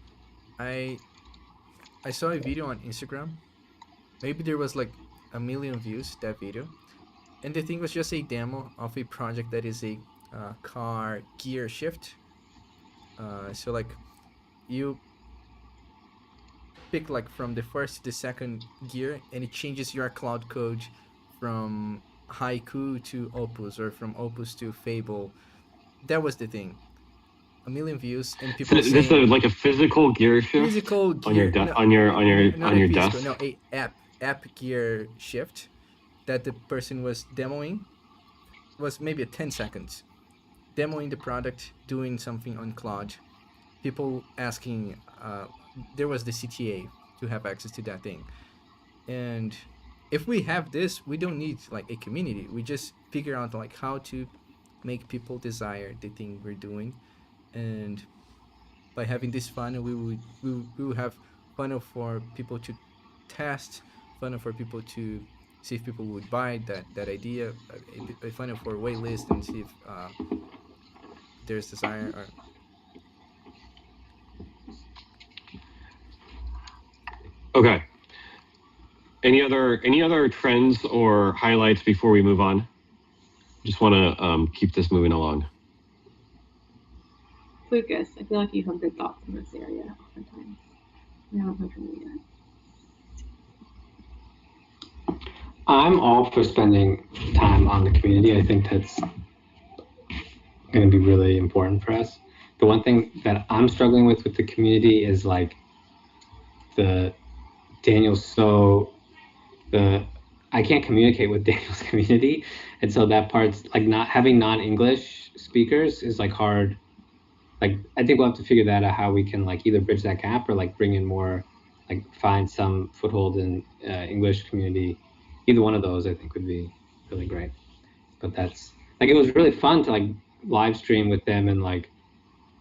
I saw a video on Instagram. Maybe there was like 1 million views that video, and the thing was just a demo of a project that is a car gear shift. So like you pick like from the first to the second gear, and it changes your cloud code from Haiku to Opus, or from Opus to Fable. That was the thing. 1 million views, and people So this is like a physical gear shift physical on your gear, on your physical, desk. no, a app gear shift that the person was demoing. Was maybe 10 seconds demoing the product, doing something on Claude, people asking, there was the CTA to have access to that thing. And if we have this, we don't need like a community. We just figure out like how to make people desire the thing we're doing. And by having this funnel, we will have funnel for people to test, funnel for people to see if people would buy that idea, a funnel for waitlist, and see if there's desire. Or Okay. Any other trends or highlights before we move on? Just want to keep this moving along. Lucas, I feel like you have good thoughts in this area oftentimes. We haven't heard from you yet. I'm all for spending time on the community. I think that's going to be really important for us. The one thing that I'm struggling with the community is like I can't communicate with Daniel's community, and so that part's like not having non-English speakers is like hard. Like I think we'll have to figure that out, how we can like either bridge that gap or like bring in more, like find some foothold in English community. Either one of those I think would be really great. But that's like, it was really fun to like live stream with them and like,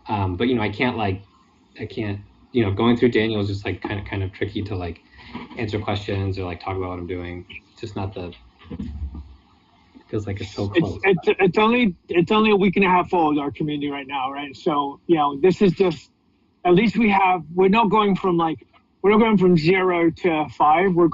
but you know, I can't, you know, going through Daniel is just like kind of tricky to like answer questions or like talk about what I'm doing. It's just not it feels like it's so close. It's only a week and a half old, our community right now, right? So, you know, this is just, at least we're not going from 0 to 5. We're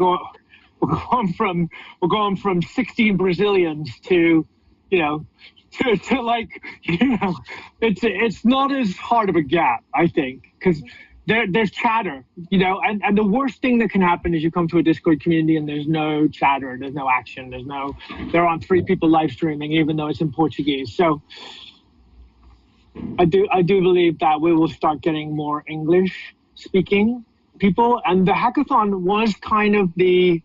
going from 16 Brazilians to, you know, to like, you know, it's not as hard of a gap, I think, because there's chatter, you know, and the worst thing that can happen is you come to a Discord community and there's no chatter, there's no action, there aren't 3 people live streaming, even though it's in Portuguese. So I do believe that we will start getting more English speaking people, and the hackathon was kind of the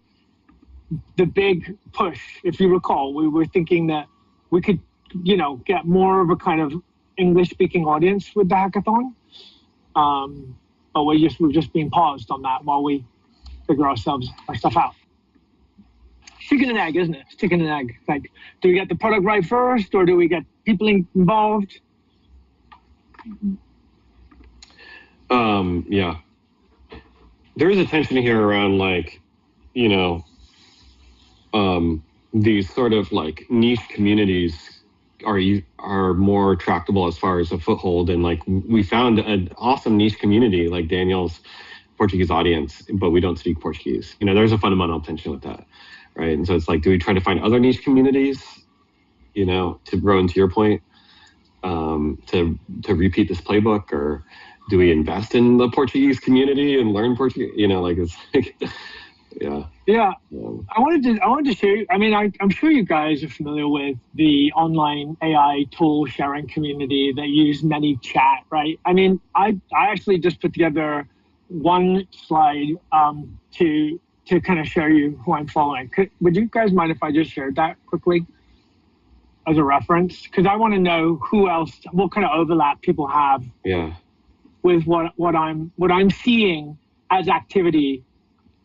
big push. If you recall, we were thinking that we could, you know, get more of a kind of English speaking audience with the hackathon. But we've just been paused on that while we figure our stuff out. Chicken and egg, isn't it? It's chicken and egg. Like, do we get the product right first, or do we get people involved? Yeah. There is a tension here around, like, you know, these sort of like niche communities are more tractable as far as a foothold, and like we found an awesome niche community like Daniel's Portuguese audience, but we don't speak Portuguese. You know, there's a fundamental tension with that, right? And so it's like, do we try to find other niche communities, you know, to grow into your point, to repeat this playbook, or do we invest in the Portuguese community and learn Portuguese? You know, like it's like, yeah. I wanted to share. I mean, I'm sure you guys are familiar with the online AI tool sharing community that use ManyChat, right? I mean, I actually just put together one slide to kind of show you who I'm following. Would you guys mind if I just shared that quickly as a reference? Because I want to know what kind of overlap people have. Yeah. With what I'm seeing as activity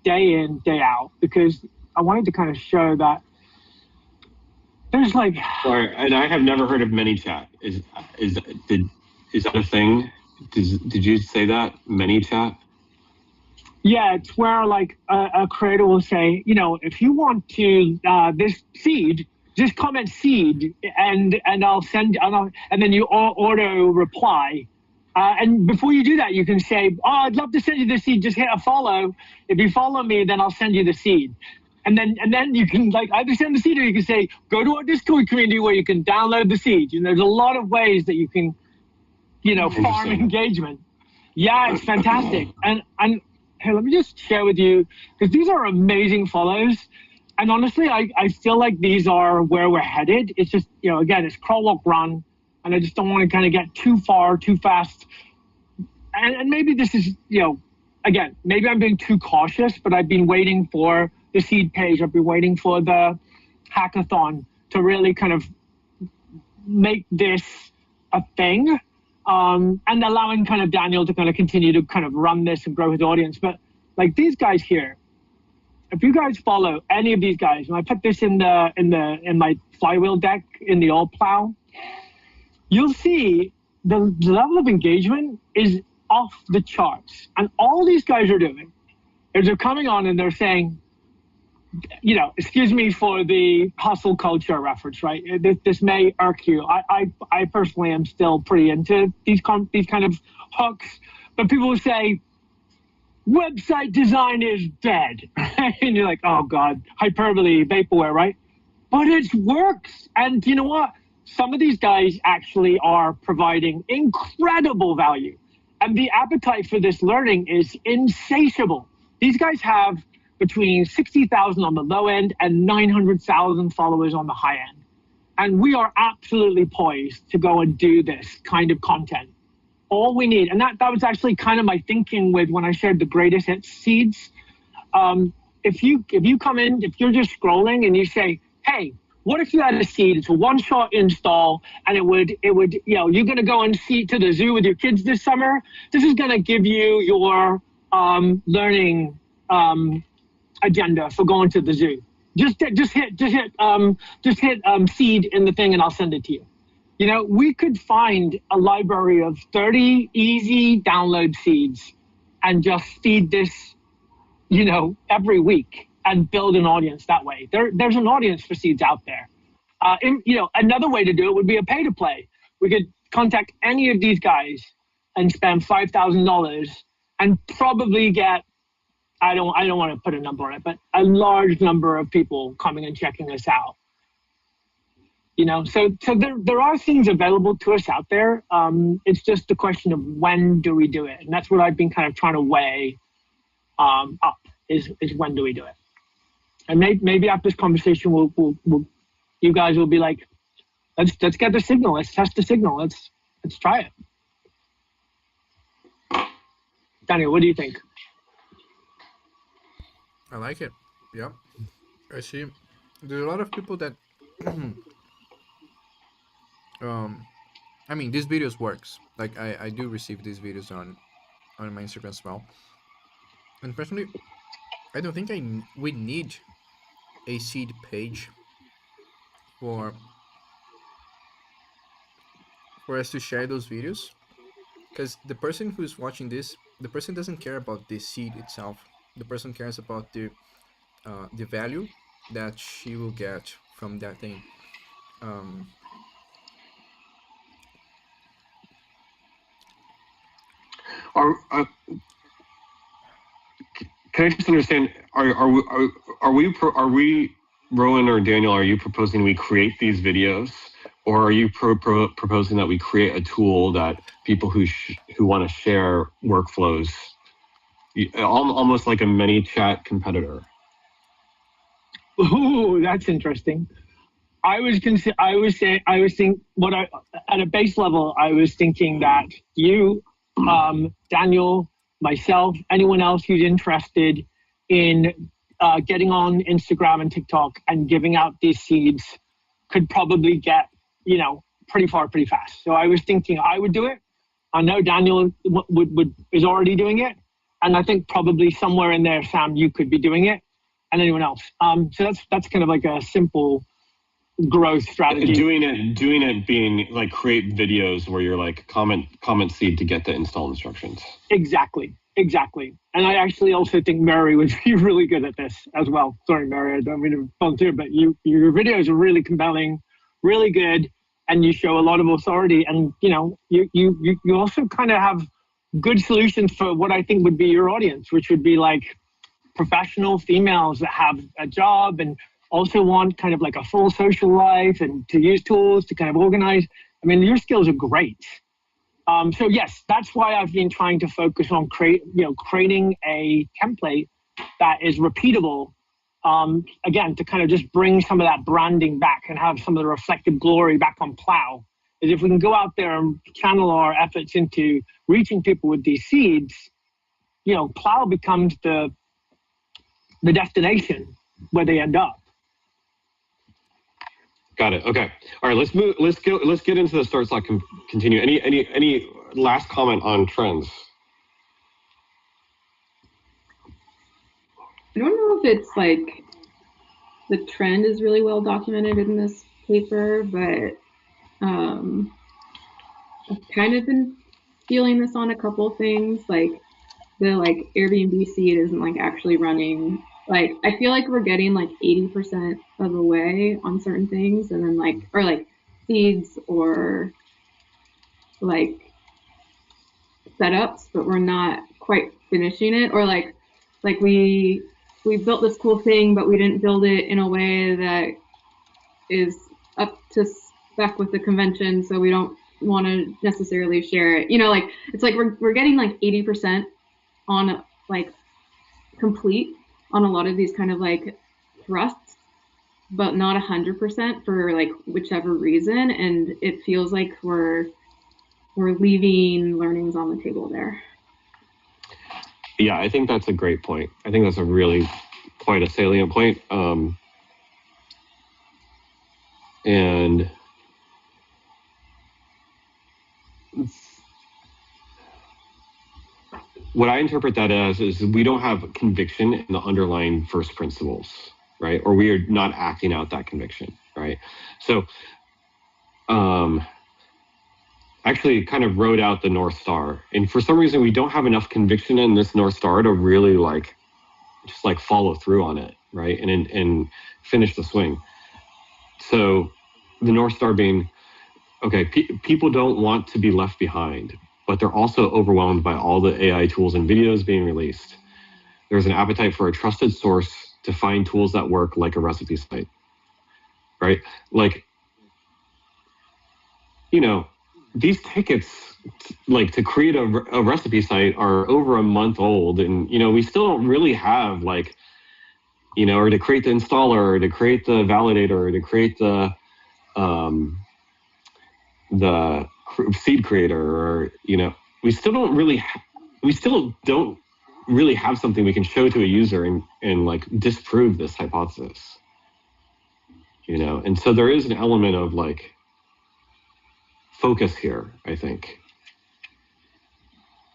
day in, day out, because I wanted to kind of show that there's like. Sorry, and I have never heard of ManyChat. Is that a thing? Did you say that, ManyChat? Yeah, it's where like a creator will say, you know, if you want to this seed, just comment seed, and I'll send, and then you auto reply. And before you do that, you can say, oh, I'd love to send you the seed. Just hit a follow. If you follow me, then I'll send you the seed. And then you can like either send the seed, or you can say, go to our Discord community where you can download the seed. And there's a lot of ways that you can, you know, farm engagement. Yeah, it's fantastic. And here, let me just share with you, because these are amazing follows. And honestly, I feel like these are where we're headed. It's just, you know, again, it's crawl, walk, run. And I just don't want to kind of get too far, too fast. And maybe this is, you know, again, maybe I'm being too cautious, but I've been waiting for the seed page. I've been waiting for the hackathon to really kind of make this a thing, and allowing kind of Daniel to kind of continue to kind of run this and grow his audience. But like these guys here, if you guys follow any of these guys, and I put this in my flywheel deck in the old plow, you'll see the level of engagement is off the charts. And all these guys are doing is they're coming on and they're saying, you know, excuse me for the hustle culture reference, right? This may irk you. I personally am still pretty into these kind of hooks, but people will say, website design is dead. And you're like, oh God, hyperbole, vaporware, right? But it works. And you know what? Some of these guys actually are providing incredible value. And the appetite for this learning is insatiable. These guys have between 60,000 on the low end and 900,000 followers on the high end. And we are absolutely poised to go and do this kind of content. All we need, and that was actually kind of my thinking with when I shared the greatest hits seeds. If you come in, if you're just scrolling and you say, hey, what if you had a seed? It's a one-shot install, and it would, you know, you're going to go and see to the zoo with your kids this summer. This is going to give you your learning agenda for going to the zoo. Just hit seed in the thing, and I'll send it to you. You know, we could find a library of 30 easy download seeds and just feed this, you know, every week and build an audience that way. There's an audience for seeds out there. You know, another way to do it would be a pay to play. We could contact any of these guys and spend $5,000 and probably get, I don't want to put a number on it, but a large number of people coming and checking us out. You know, so there are things available to us out there. It's just the question of when do we do it, and that's what I've been kind of trying to weigh up is when do we do it. And maybe after this conversation, we'll you guys will be like, let's get the signal, let's test the signal, let's try it. Daniel, what do you think? I like it. Yeah, I see. There's a lot of people that, I mean, these videos works. Like I do receive these videos on my Instagram as well. And personally, I don't think we need a seed page for us to share those videos, because the person who's watching this, the person doesn't care about the seed itself. The person cares about the value that she will get from that thing. Can I just understand? Are we Rowan or Daniel? Are you proposing we create these videos, or are you proposing that we create a tool that people who want to share workflows, almost like a mini chat competitor? Ooh, that's interesting. At a base level, I was thinking that you, Daniel, myself, anyone else who's interested in getting on Instagram and TikTok and giving out these seeds could probably get, you know, pretty far, pretty fast. So I was thinking I would do it. I know Daniel is already doing it. And I think probably somewhere in there, Sam, you could be doing it, and anyone else. So that's kind of like a simple growth strategy. Doing it being like create videos where you're like comment seed to get the install instructions. Exactly. And I actually also think Mary would be really good at this as well. Sorry, Mary, I don't mean to volunteer, but your videos are really compelling, really good, and you show a lot of authority. And you know, you also kind of have good solutions for what I think would be your audience, which would be like professional females that have a job and also want kind of like a full social life and to use tools to kind of organize. I mean, your skills are great. So yes, that's why I've been trying to focus on creating a template that is repeatable. Again, to kind of just bring some of that branding back and have some of the reflective glory back on Plow. Is if we can go out there and channel our efforts into reaching people with these seeds, you know, Plow becomes the destination where they end up. Got it. Okay. All right. Let's move. Let's get into the start. So I can continue. Any last comment on trends? I don't know if it's like the trend is really well documented in this paper, but I've kind of been feeling this on a couple things, like the Airbnb seed isn't like actually running. Like I feel like we're getting like 80% of the way on certain things, and then like seeds or like setups, but we're not quite finishing it, or like we built this cool thing, but we didn't build it in a way that is up to spec with the convention, so we don't want to necessarily share it. You know, like it's like we're getting like 80% on like complete on a lot of these kind of like thrusts, but not 100% for like whichever reason, and it feels like we're leaving learnings on the table there. Yeah, I think that's a great point. I think that's a really quite a salient point. And what I interpret that as is we don't have conviction in the underlying first principles, right? Or we are not acting out that conviction, right? So actually kind of wrote out the North Star. And for some reason, we don't have enough conviction in this North Star to really like, just like follow through on it, right? And finish the swing. So the North Star being, okay, people don't want to be left behind, but they're also overwhelmed by all the AI tools and videos being released. There's an appetite for a trusted source to find tools that work, like a recipe site, right? Like, you know, these tickets, like to create a recipe site, are over a month old, and you know we still don't really have like, you know, or to create the installer, or to create the validator, or to create the seed creator, or you know, we still don't really have something we can show to a user and like disprove this hypothesis, you know. And so there is an element of like focus here, I think.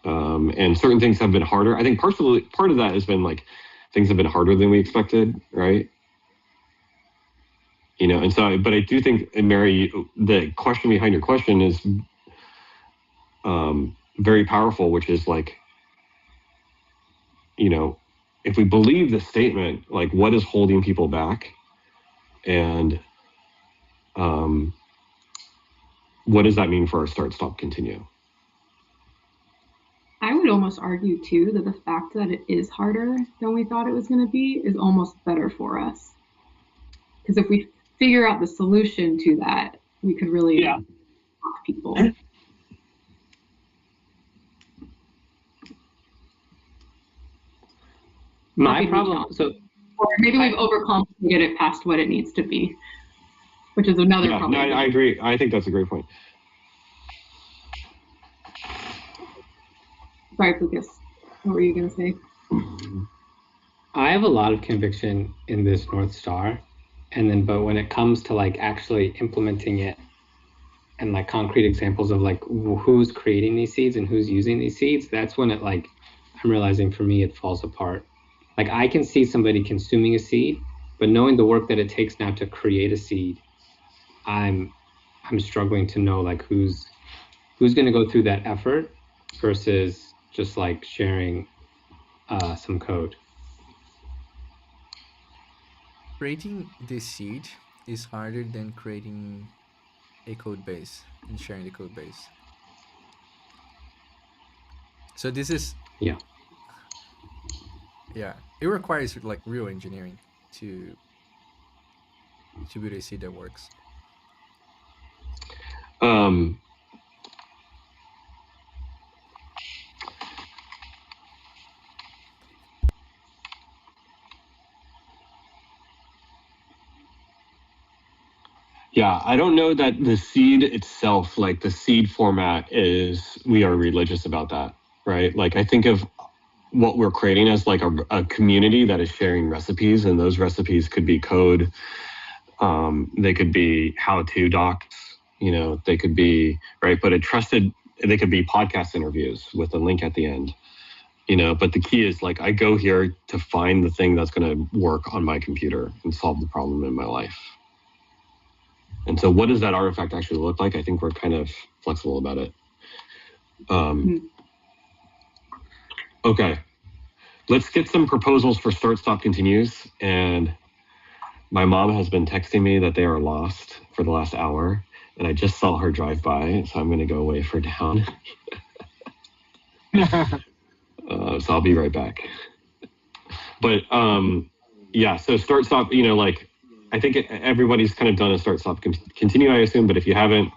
And certain things have been harder. I think part of that has been like things have been harder than we expected, right? You know, and so, but I do think, and Mary, the question behind your question is very powerful, which is like, you know, if we believe the statement, like what is holding people back, and what does that mean for our start, stop, continue? I would almost argue too that the fact that it is harder than we thought it was going to be is almost better for us. Because if we figure out the solution to that, we could really help people. My problem, so or maybe we've overcomplicated it past what it needs to be, which is another problem. No, I agree. I think that's a great point. Sorry, Lucas. What were you going to say? I have a lot of conviction in this North Star, but when it comes to like actually implementing it and like concrete examples of like who's creating these seeds and who's using these seeds, that's when it like, I'm realizing for me, it falls apart. Like I can see somebody consuming a seed, but knowing the work that it takes now to create a seed, I'm struggling to know like who's going to go through that effort versus just like sharing some code. Creating the seed is harder than creating a code base and sharing the code base. So this is yeah, it requires like real engineering to build a seed that works. Yeah, I don't know that the seed itself, like the seed format, we are religious about that, right? Like I think of what we're creating as like a community that is sharing recipes, and those recipes could be code, they could be how-to docs, you know, they could be, right, but they could be podcast interviews with a link at the end, you know, but the key is like I go here to find the thing that's going to work on my computer and solve the problem in my life. And so what does that artifact actually look like? I think we're kind of flexible about it. Okay, let's get some proposals for start, stop, continues. And my mom has been texting me that they are lost for the last hour, and I just saw her drive by, so I'm going to go wave her down. So I'll be right back. But yeah, so start, stop, you know, like I think everybody's kind of done a start, stop, continue, I assume. But if you haven't,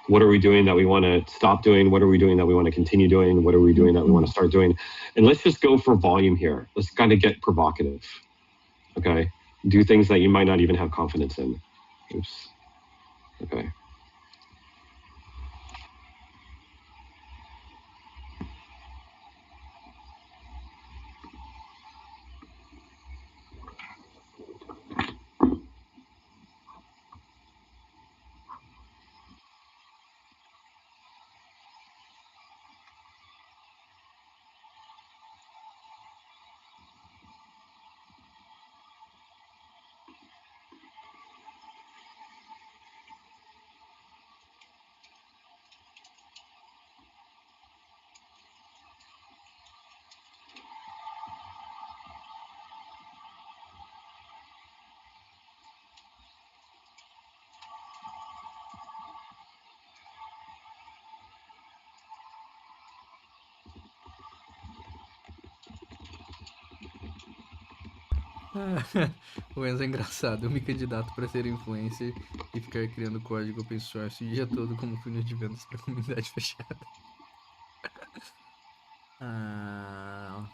what are we doing that we want to stop doing? What are we doing that we want to continue doing? What are we doing that we want to start doing? And let's just go for volume here. Let's kind of get provocative. Okay. Do things that you might not even have confidence in. Oops. Okay. O Enzo é engraçado. Eu me candidato para ser influencer e ficar criando código open source o dia todo como funil de vendas para comunidade fechada. Ah,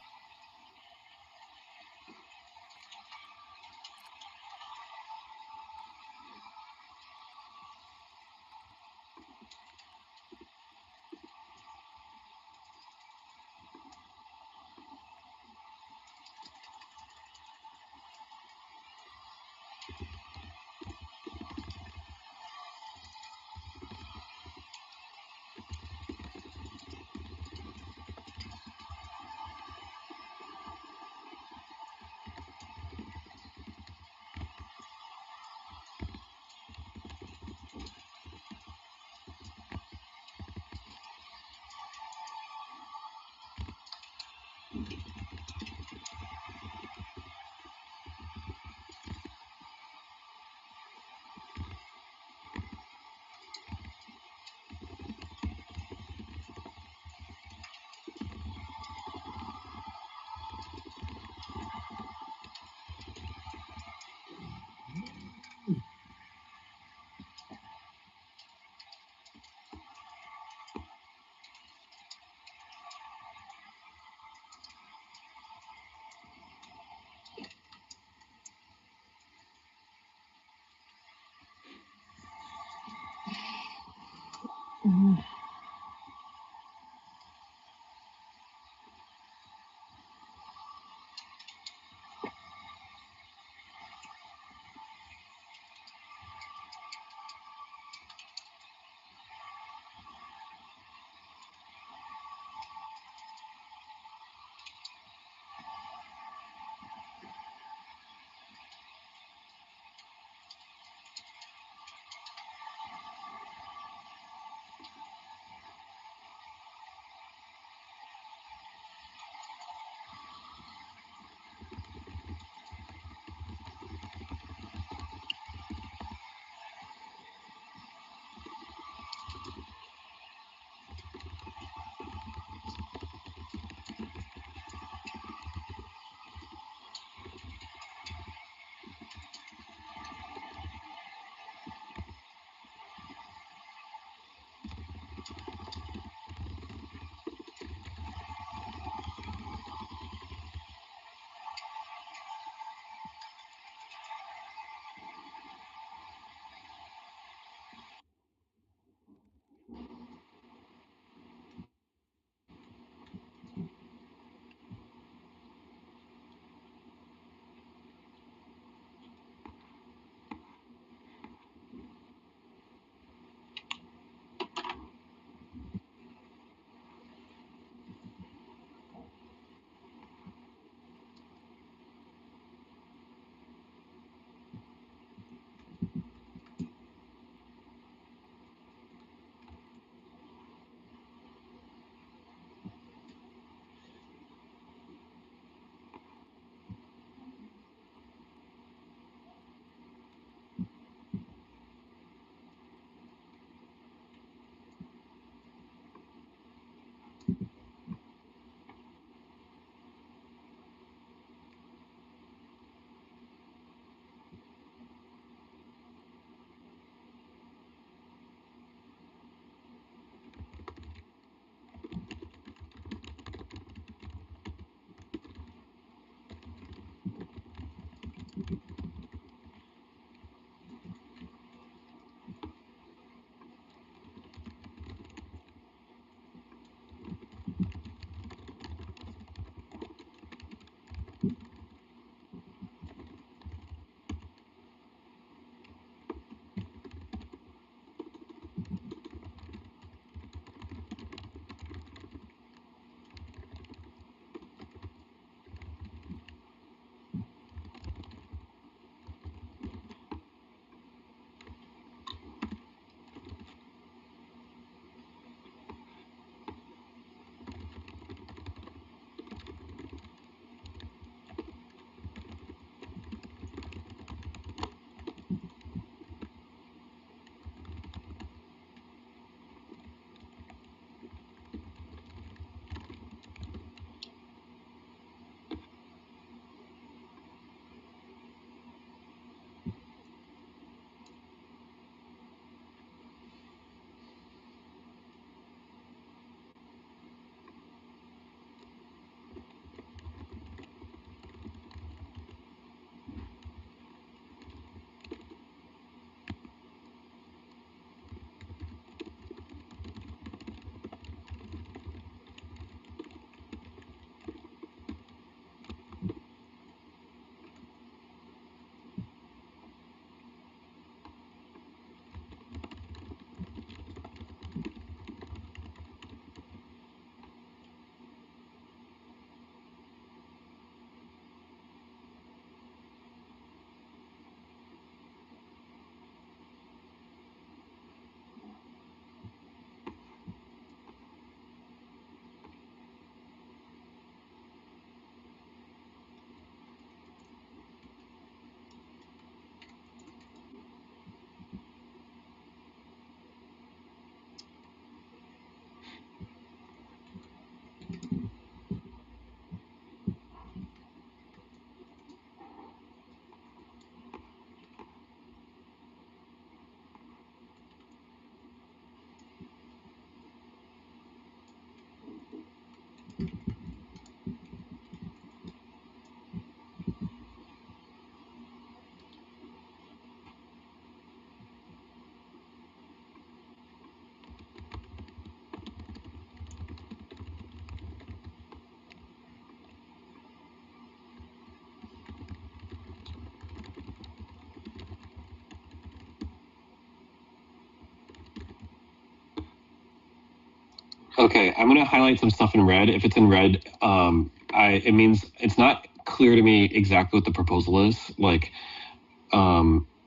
Okay, I'm gonna highlight some stuff in red. If it's in red, it means it's not clear to me exactly what the proposal is. Like,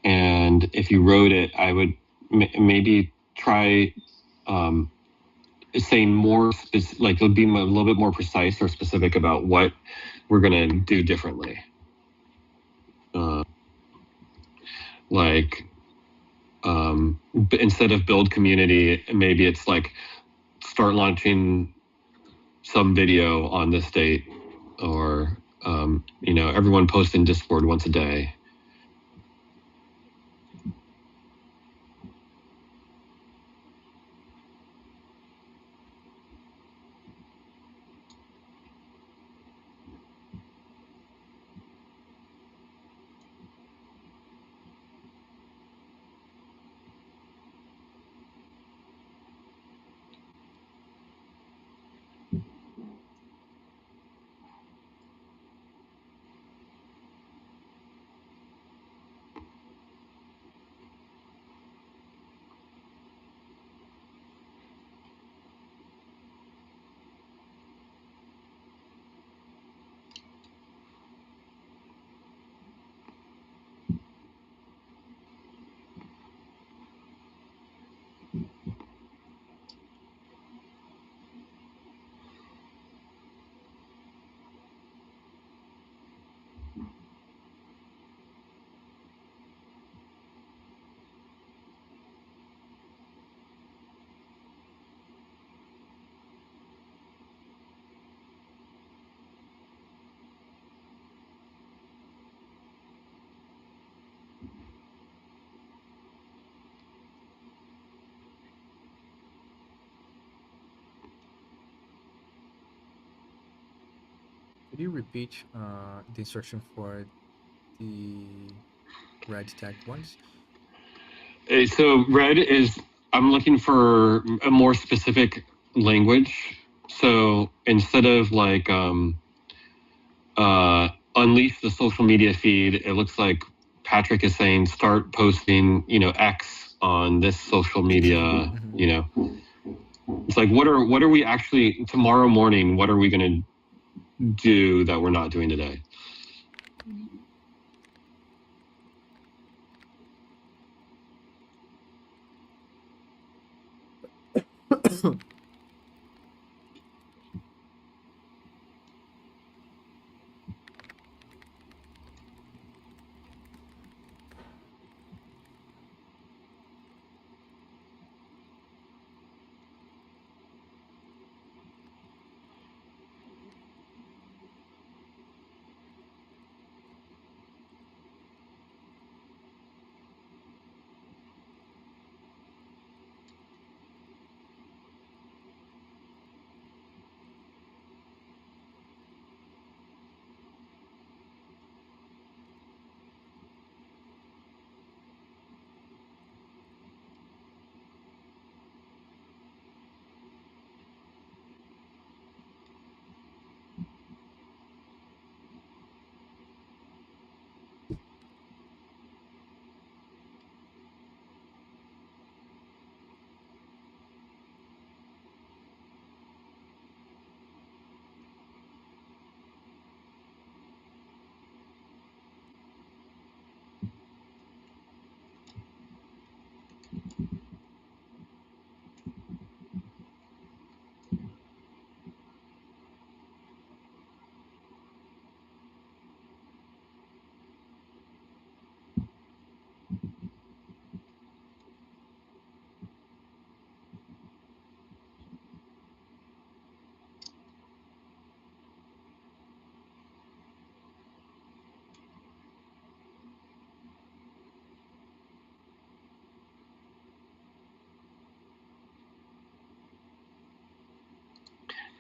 and if you wrote it, I would maybe try saying more like it would be a little bit more precise or specific about what we're gonna do differently. Like, instead of build community, maybe it's like start launching some video on this date, or everyone post in Discord once a day. Could you repeat the instruction for the red tag ones? So red is, I'm looking for a more specific language. So instead of like unleash the social media feed, it looks like Patrick is saying start posting, X on this social media, It's like what are we actually tomorrow morning, what are we gonna do that we're not doing today?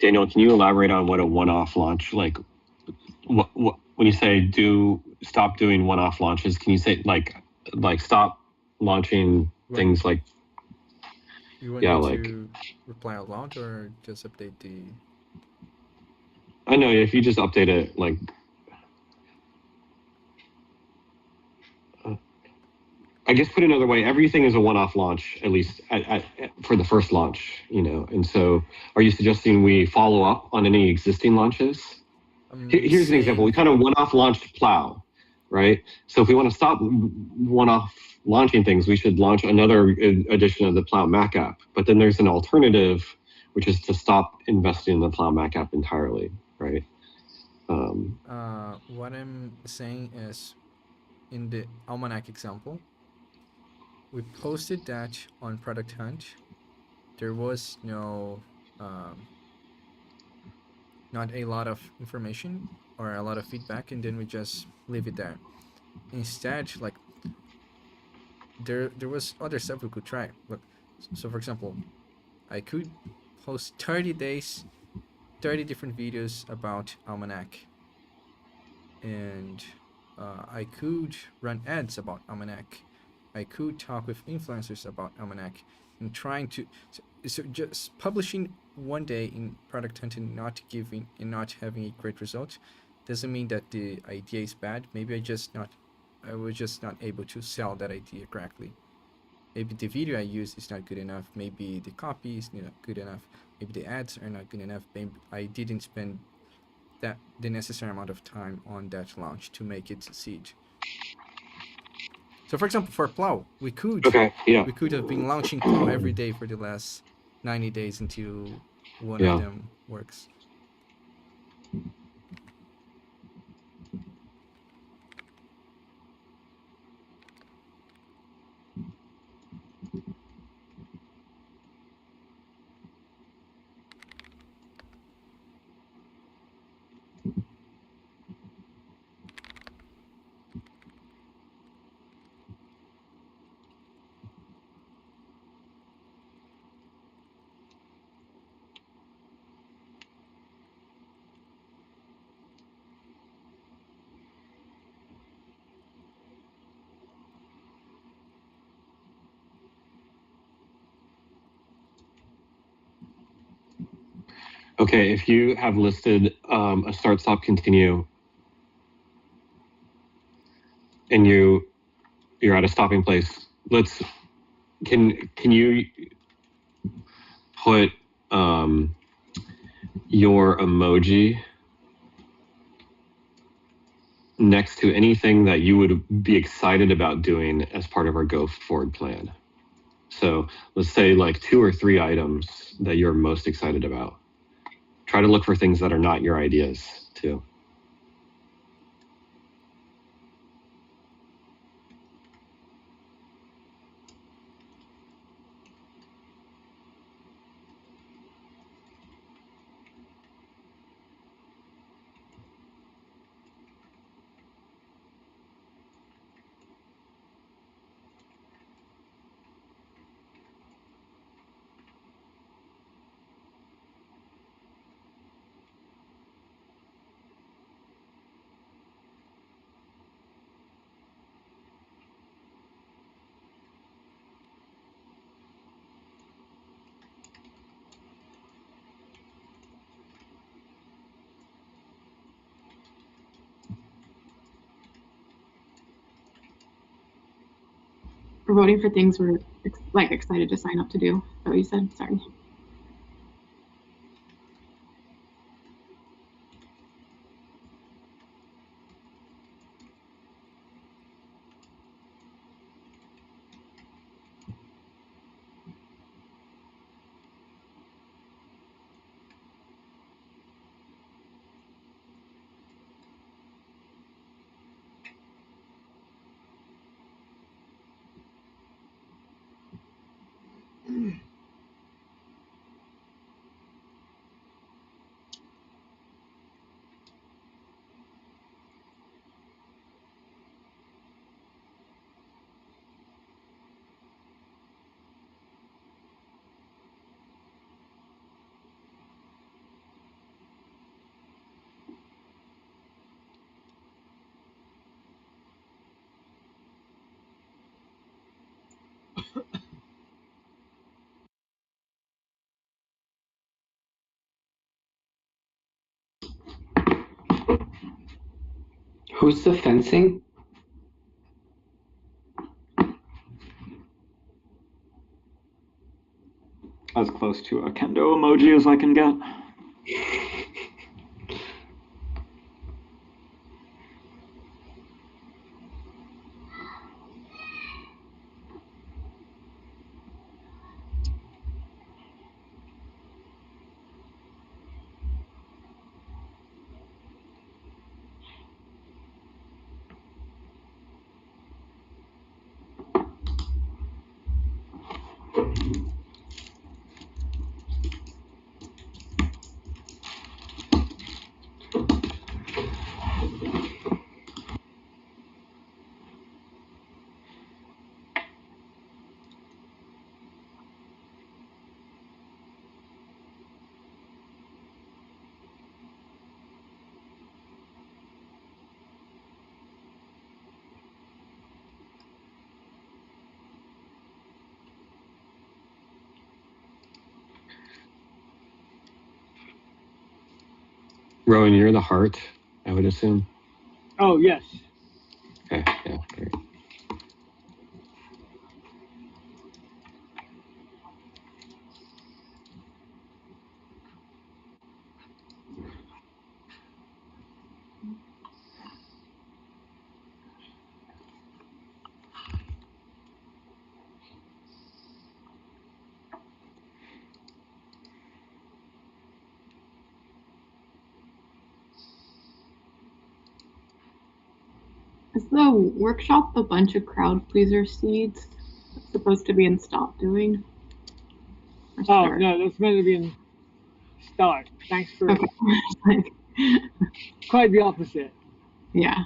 Daniel, can you elaborate on what a one-off launch, like what when you say stop doing one-off launches, can you say like stop launching things like you want yeah, me like to reply out loud or just update the I know if you just update it like I guess put another way, everything is a one-off launch, at least for the first launch, And so are you suggesting we follow up on any existing launches? Here's an example. We kind of one-off launched Plow, right? So if we want to stop one-off launching things, we should launch another edition of the Plow Mac app. But then there's an alternative, which is to stop investing in the Plow Mac app entirely, right? What I'm saying is, in the Almanac example, we posted that on Product Hunt. There was no, not a lot of information or a lot of feedback, and then we just leave it there. Instead, like, there was other stuff we could try. Look, so for example, I could post 30 days, 30 different videos about Almanac, and I could run ads about Almanac. I could talk with influencers about Almanac, and trying to so just publishing one day in Product Hunt and not having a great result doesn't mean that the idea is bad. Maybe I was just not able to sell that idea correctly. Maybe the video I use is not good enough. Maybe the copy is not good enough. Maybe the ads are not good enough. Maybe I didn't spend the necessary amount of time on that launch to make it succeed. So for example, for Plow, we could have been launching Plow every day for the last 90 days until one of them works. Okay, if you have listed a start, stop, continue, and you're at a stopping place, can you put your emoji next to anything that you would be excited about doing as part of our go forward plan? So let's say like 2 or 3 items that you're most excited about. Try to look for things that are not your ideas too. We're voting for things we're excited to sign up to do. Is that what you said? Sorry. Who's the fencing? as close to a kendo emoji as I can get. Rowan, you're the heart, I would assume. Oh, yes. Okay, yeah, great. Is the workshop a bunch of crowd pleaser seeds? It's supposed to be in stop doing? Or Oh, start? no, that's meant to be in start. Thanks for Okay. Like, quite the opposite. yeah.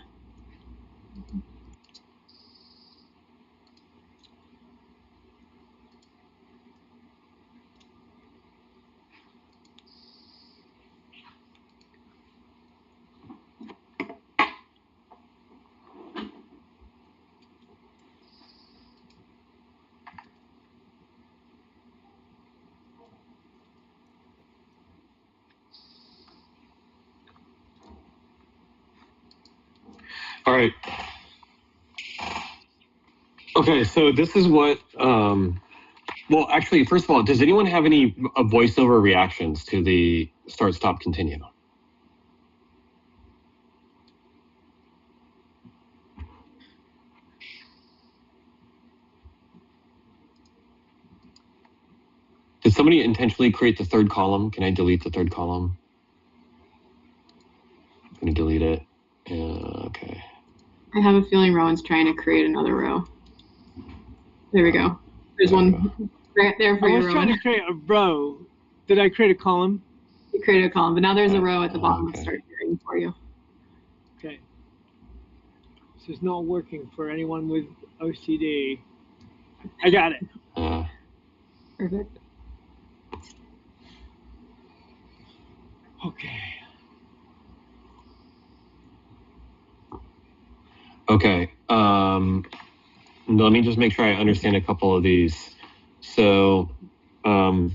All right. Okay, so this is what, well, actually, first of all, does anyone have any voiceover reactions to the start, stop, continue? Did somebody intentionally create the third column? Can I delete the third column? I'm going to delete it. Okay. I have a feeling Rowan's trying to create another row. There we go. There's one right there for I you, was trying Rowan. to create a row. Did I create a column? You created a column, but now there's a row at the bottom Okay. of start hearing for you. Okay. This is not working for anyone with OCD. I got it. Perfect. Okay. Okay. Let me just make sure I understand a couple of these. So, John,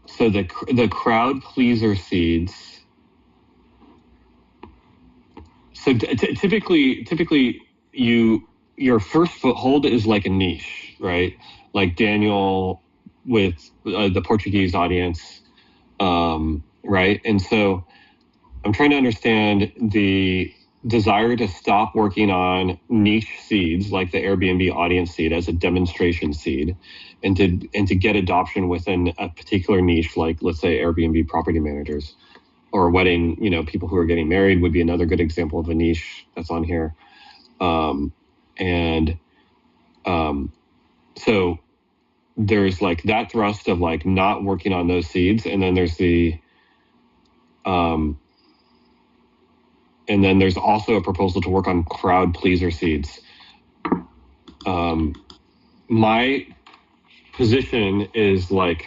so the crowd pleaser seeds. So typically your first foothold is like a niche, right? Like Daniel with the Portuguese audience, right? And so I'm trying to understand the desire to stop working on niche seeds like the Airbnb audience seed as a demonstration seed, and to get adoption within a particular niche, like let's say Airbnb property managers, or wedding, people who are getting married would be another good example of a niche that's on here. So there's like that thrust of like not working on those seeds, and then there's and then there's also a proposal to work on crowd pleaser seeds. My position is like,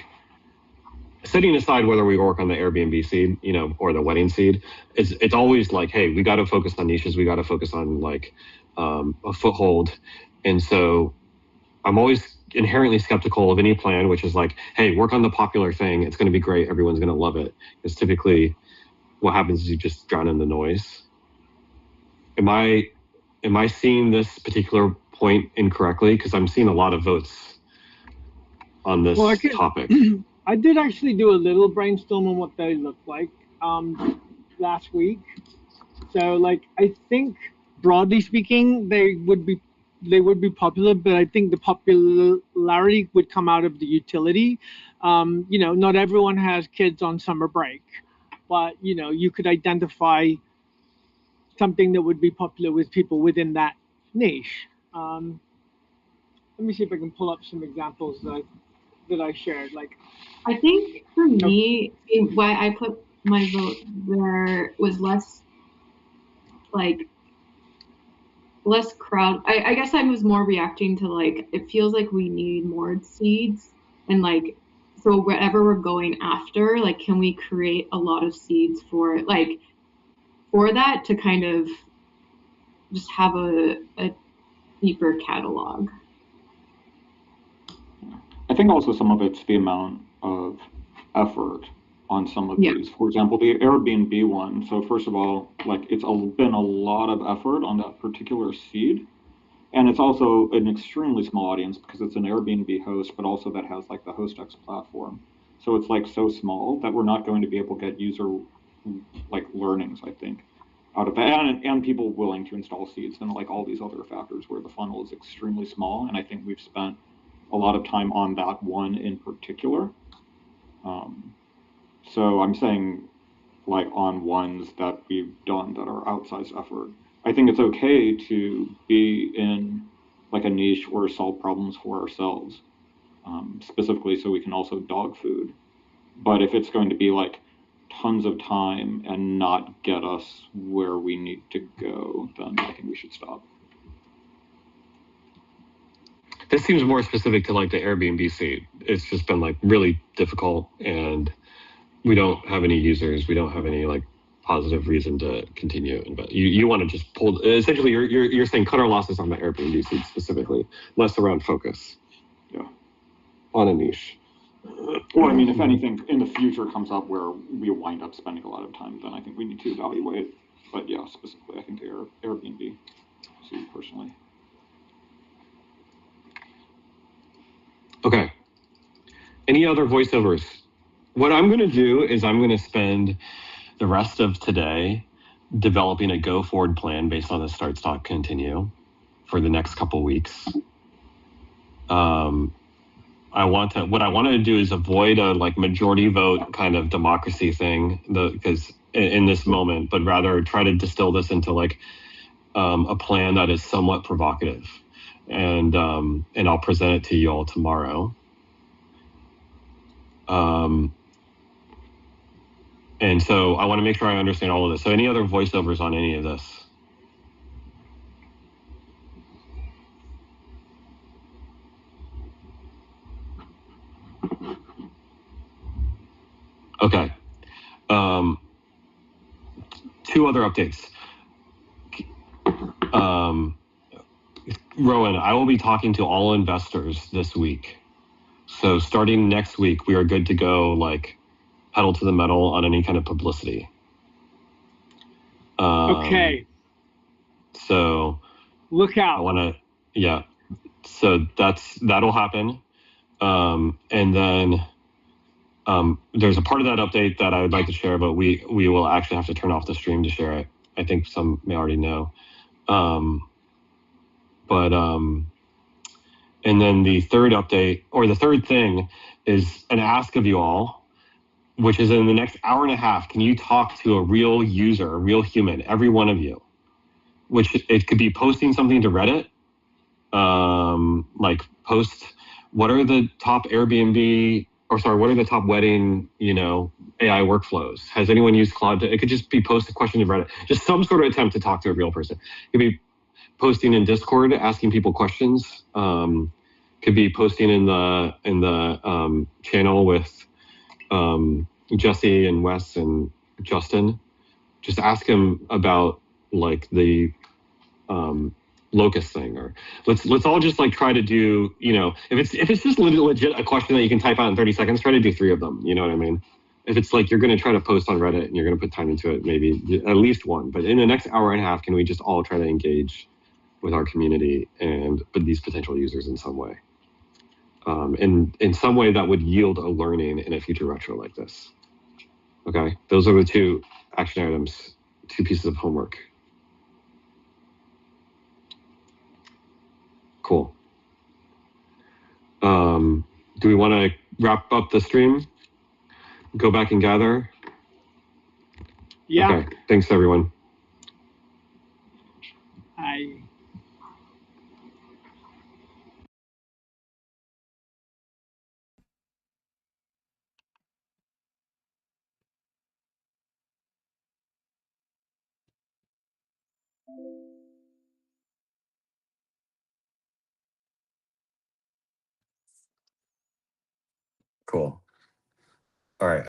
setting aside whether we work on the Airbnb seed, or the wedding seed, it's always like, hey, we got to focus on niches. We got to focus on like a foothold. And so I'm always inherently skeptical of any plan, which is like, hey, work on the popular thing. It's going to be great. Everyone's going to love it. Because typically what happens is you just drown in the noise. am I seeing this particular point incorrectly? Because I'm seeing a lot of votes on this topic. I did actually do a little brainstorm on what they look like last week. So like, I think broadly speaking, they would be popular, but I think the popularity would come out of the utility. You know, not everyone has kids on summer break, but you know, you could identify something that would be popular with people within that niche. Let me see if I can pull up some examples that I shared. Like, I think for me, why I put my vote there was less crowd. I guess I was more reacting to like, it feels like we need more seeds, and like, so wherever we're going after, like, can we create a lot of seeds for that to kind of just have a deeper catalog. I think also some of it's the amount of effort on some of these. For example, the Airbnb one. So first of all, like, it's been a lot of effort on that particular seed. And it's also an extremely small audience because it's an Airbnb host, but also that has like the HostX platform. So it's like so small that we're not going to be able to get user like learnings, I think, out of that. And people willing to install seeds and like all these other factors where the funnel is extremely small. And I think we've spent a lot of time on that one in particular. So I'm saying like on ones that we've done that are outsized effort. I think it's okay to be in like a niche or solve problems for ourselves, specifically so we can also dog food. But if it's going to be like tons of time and not get us where we need to go, then I think we should stop. This seems more specific to like the Airbnb seed. It's just been like really difficult, and we don't have any users. We don't have any like positive reason to continue. But you want to just pull. Essentially, you're saying cut our losses on the Airbnb seed specifically, less around focus. Yeah. On a niche. Or I mean, if anything in the future comes up where we wind up spending a lot of time, then I think we need to evaluate. But yeah, specifically, I think the Airbnb seed personally. Okay. Any other voiceovers? What I'm going to do is I'm going to spend the rest of today developing a go forward plan based on the start, stop, continue for the next couple weeks. What I want to do is avoid a like majority vote kind of democracy thing, because in this moment, but rather try to distill this into like a plan that is somewhat provocative. And I'll present it to you all tomorrow. And so I want to make sure I understand all of this. So any other voiceovers on any of this? Okay. Two other updates. Rowan, I will be talking to all investors this week. So starting next week, we are good to go, like pedal to the metal on any kind of publicity. Okay. So look out. I want to, yeah. So that'll happen. And then there's a part of that update that I would like to share, but we will actually have to turn off the stream to share it. I think some may already know. And then the third update, or the third thing, is an ask of you all, which is in the next hour and a half, can you talk to a real user, a real human, every one of you? Which it could be posting something to Reddit, like post, what are the top what are the top wedding, AI workflows? Has anyone used Claude? It could just be post a question to Reddit, just some sort of attempt to talk to a real person. It could be posting in Discord, asking people questions. Could be posting in the channel with Jesse and Wes and Justin. Just ask him about like the locust thing, or let's all just like try to do, if it's just legit a question that you can type out in 30 seconds, try to do 3 of them. You know what I mean? if it's like you're going to try to post on Reddit and you're going to put time into it, maybe at least one. But in the next hour and a half, can we just all try to engage with our community and with these potential users in some way? In some way that would yield a learning in a future retro like this. Okay, those are the 2 action items, 2 pieces of homework. Cool. Do we want to wrap up the stream? Go back and gather? Yeah. Okay, thanks everyone. Cool. All right.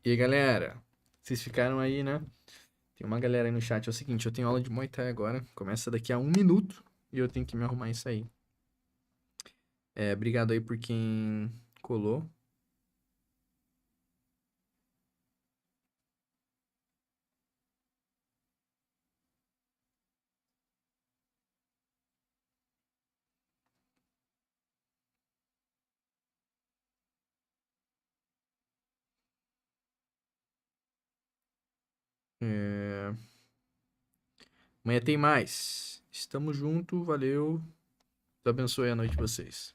E aí, galera? Vocês ficaram aí, né? Tem uma galera aí no chat. É o seguinte, eu tenho aula de Muay Thai agora. Começa daqui a 1 minuto e eu tenho que me arrumar e sair. Obrigado aí por quem colou. Amanhã tem mais. Estamos junto, valeu. Deus abençoe a noite de vocês.